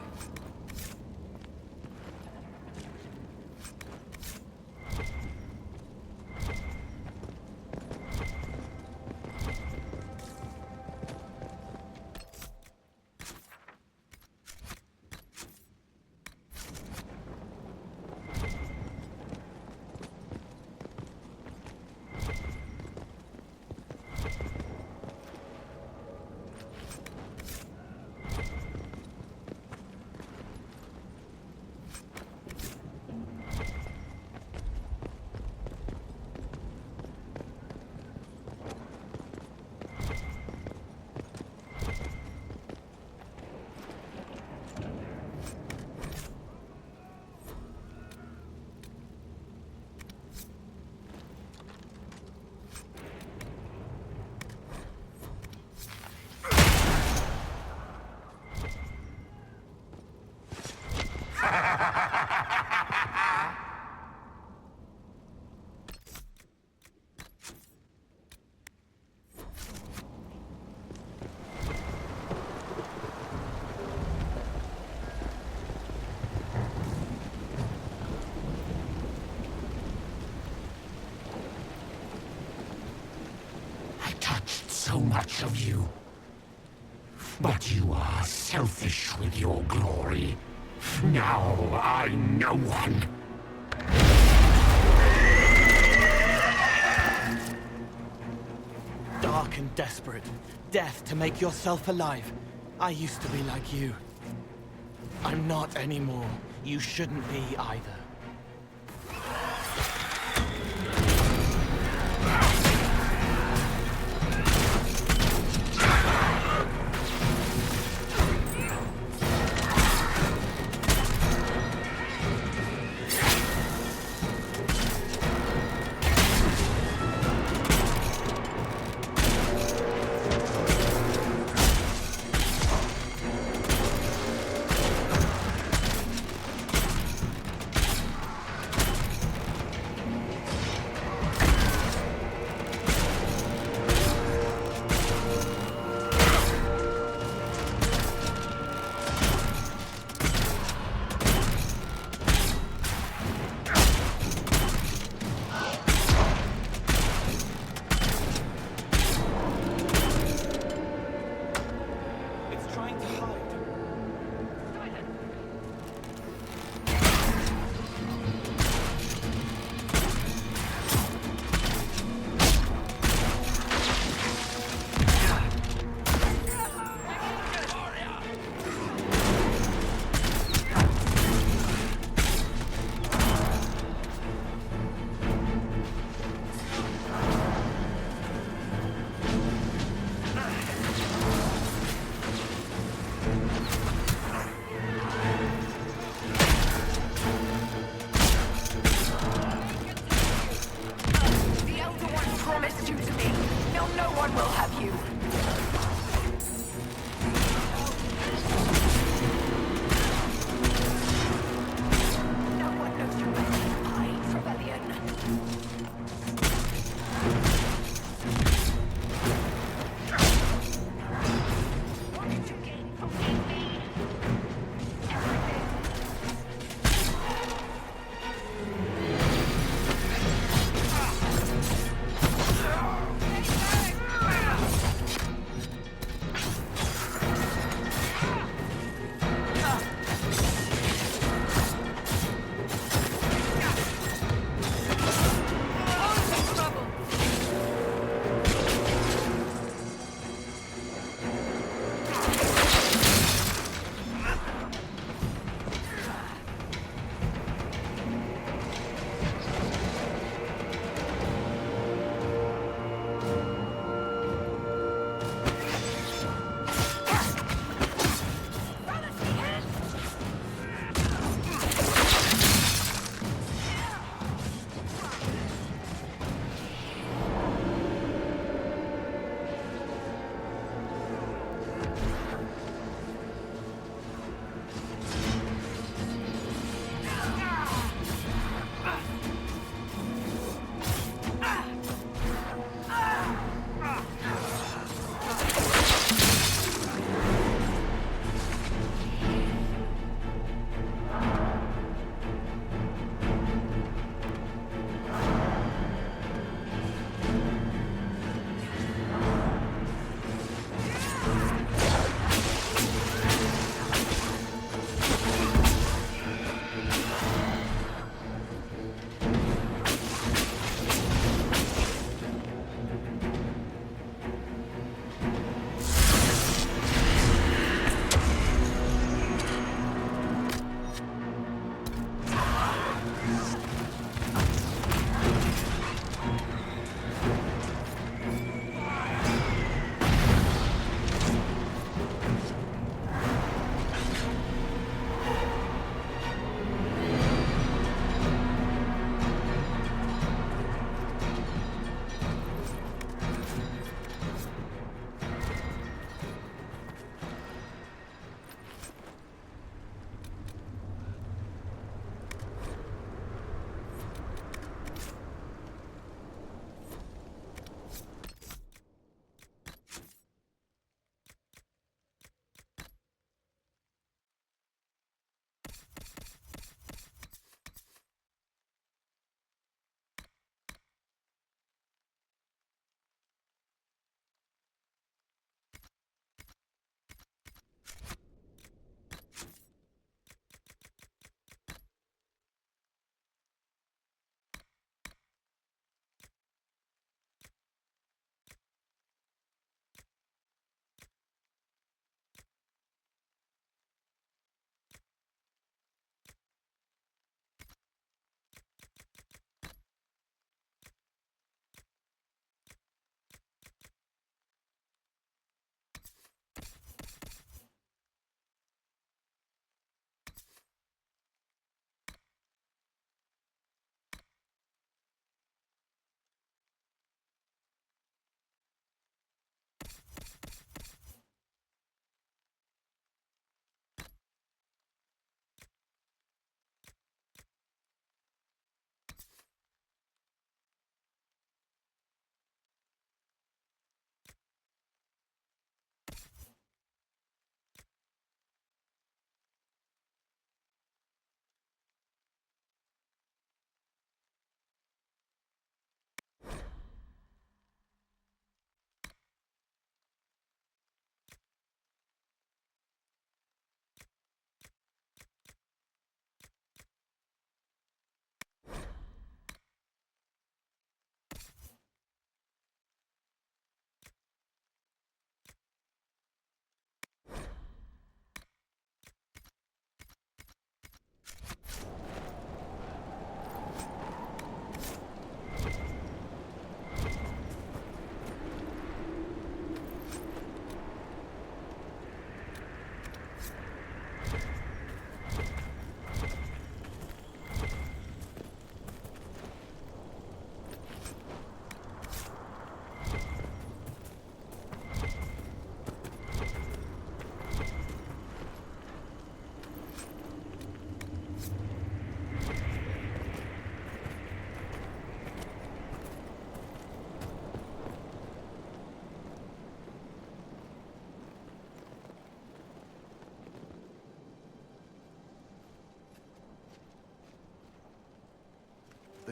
So much of you. But you are selfish with your glory. Now I know one. Dark and desperate. Death to make yourself alive. I used to be like you. I'm not anymore. You shouldn't be either.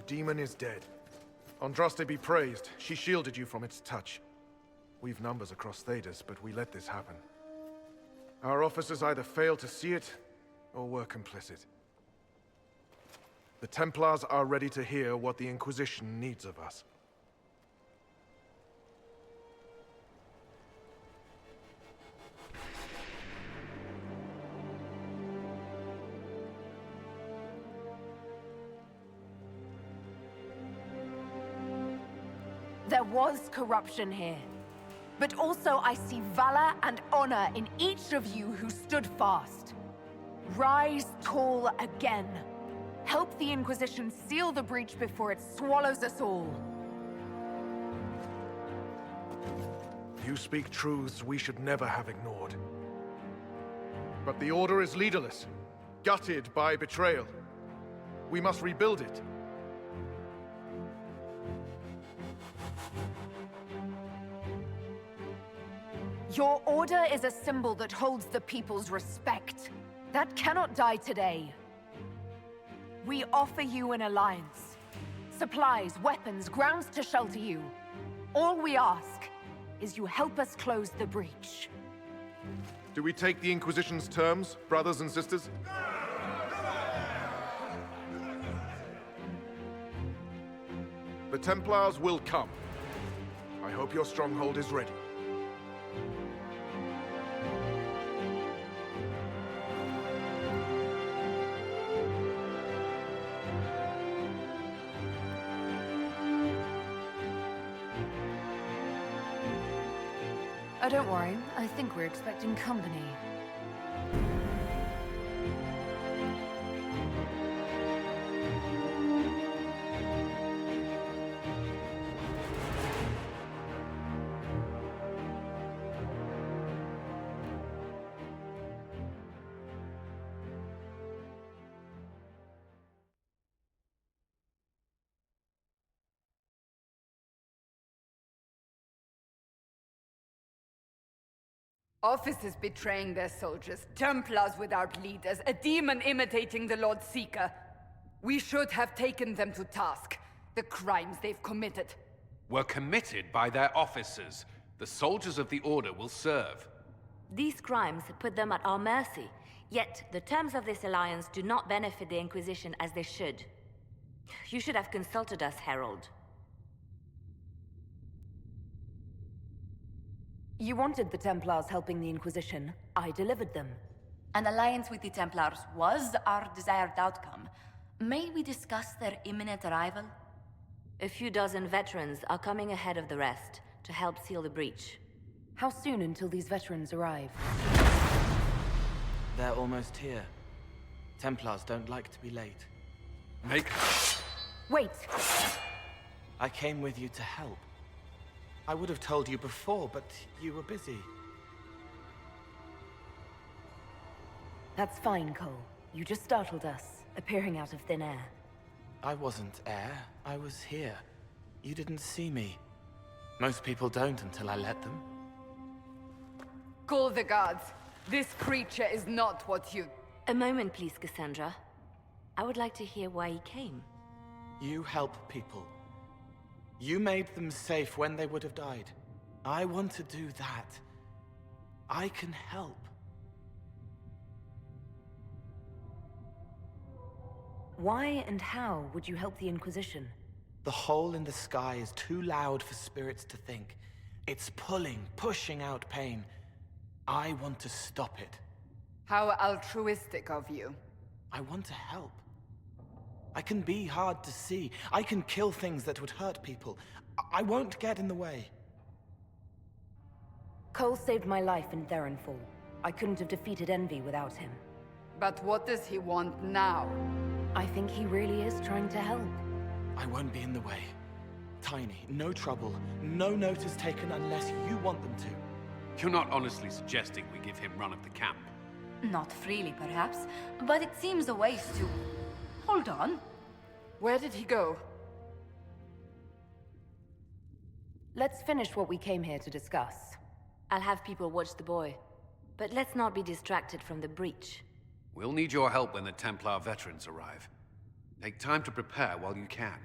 demon is dead. Andraste be praised, she shielded you from its touch. We've numbers across Thedas, but we let this happen. Our officers either failed to see it, or were complicit. The Templars are ready to hear what the Inquisition needs of us. There was corruption here. But also I see valor and honor in each of you who stood fast. Rise tall again. Help the Inquisition seal the breach before it swallows us all. You speak truths we should never have ignored. But the Order is leaderless, gutted by betrayal. We must rebuild it. Your Order is a symbol that holds the people's respect. That cannot die today. We offer you an alliance. Supplies, weapons, grounds to shelter you. All we ask is you help us close the breach. Do we take the Inquisition's terms, brothers and sisters? The Templars will come. I hope your stronghold is ready. Oh, don't worry. I think we're expecting company. Officers betraying their soldiers, Templars without leaders, a demon imitating the Lord Seeker. We should have taken them to task. The crimes they've committed. Were committed by their officers. The soldiers of the Order will serve. These crimes put them at our mercy, yet the terms of this alliance do not benefit the Inquisition as they should. You should have consulted us, Herald. You wanted the Templars helping the Inquisition. I delivered them. An alliance with the Templars was our desired outcome. May we discuss their imminent arrival? A few dozen veterans are coming ahead of the rest to help seal the breach. How soon until these veterans arrive? They're almost here. Templars don't like to be late. Wait! I came with you to help. I would have told you before, but you were busy. That's fine, Cole. You just startled us, appearing out of thin air. I wasn't air. I was here. You didn't see me. Most people don't until I let them. Call the guards. This creature is not what you... A moment, please, Cassandra. I would like to hear why he came. You help people. You made them safe when they would have died. I want to do that. I can help. Why and how would you help the Inquisition? The hole in the sky is too loud for spirits to think. It's pulling, pushing out pain. I want to stop it. How altruistic of you. I want to help. I can be hard to see. I can kill things that would hurt people. I won't get in the way. Cole saved my life in Theronfall. I couldn't have defeated Envy without him. But what does he want now? I think he really is trying to help. I won't be in the way. Tiny, no trouble, no notice taken unless you want them to. You're not honestly suggesting we give him run of the camp? Not freely, perhaps, but it seems a waste to... Hold on. Where did he go? Let's finish what we came here to discuss. I'll have people watch the boy. But let's not be distracted from the breach. We'll need your help when the Templar veterans arrive. Take time to prepare while you can.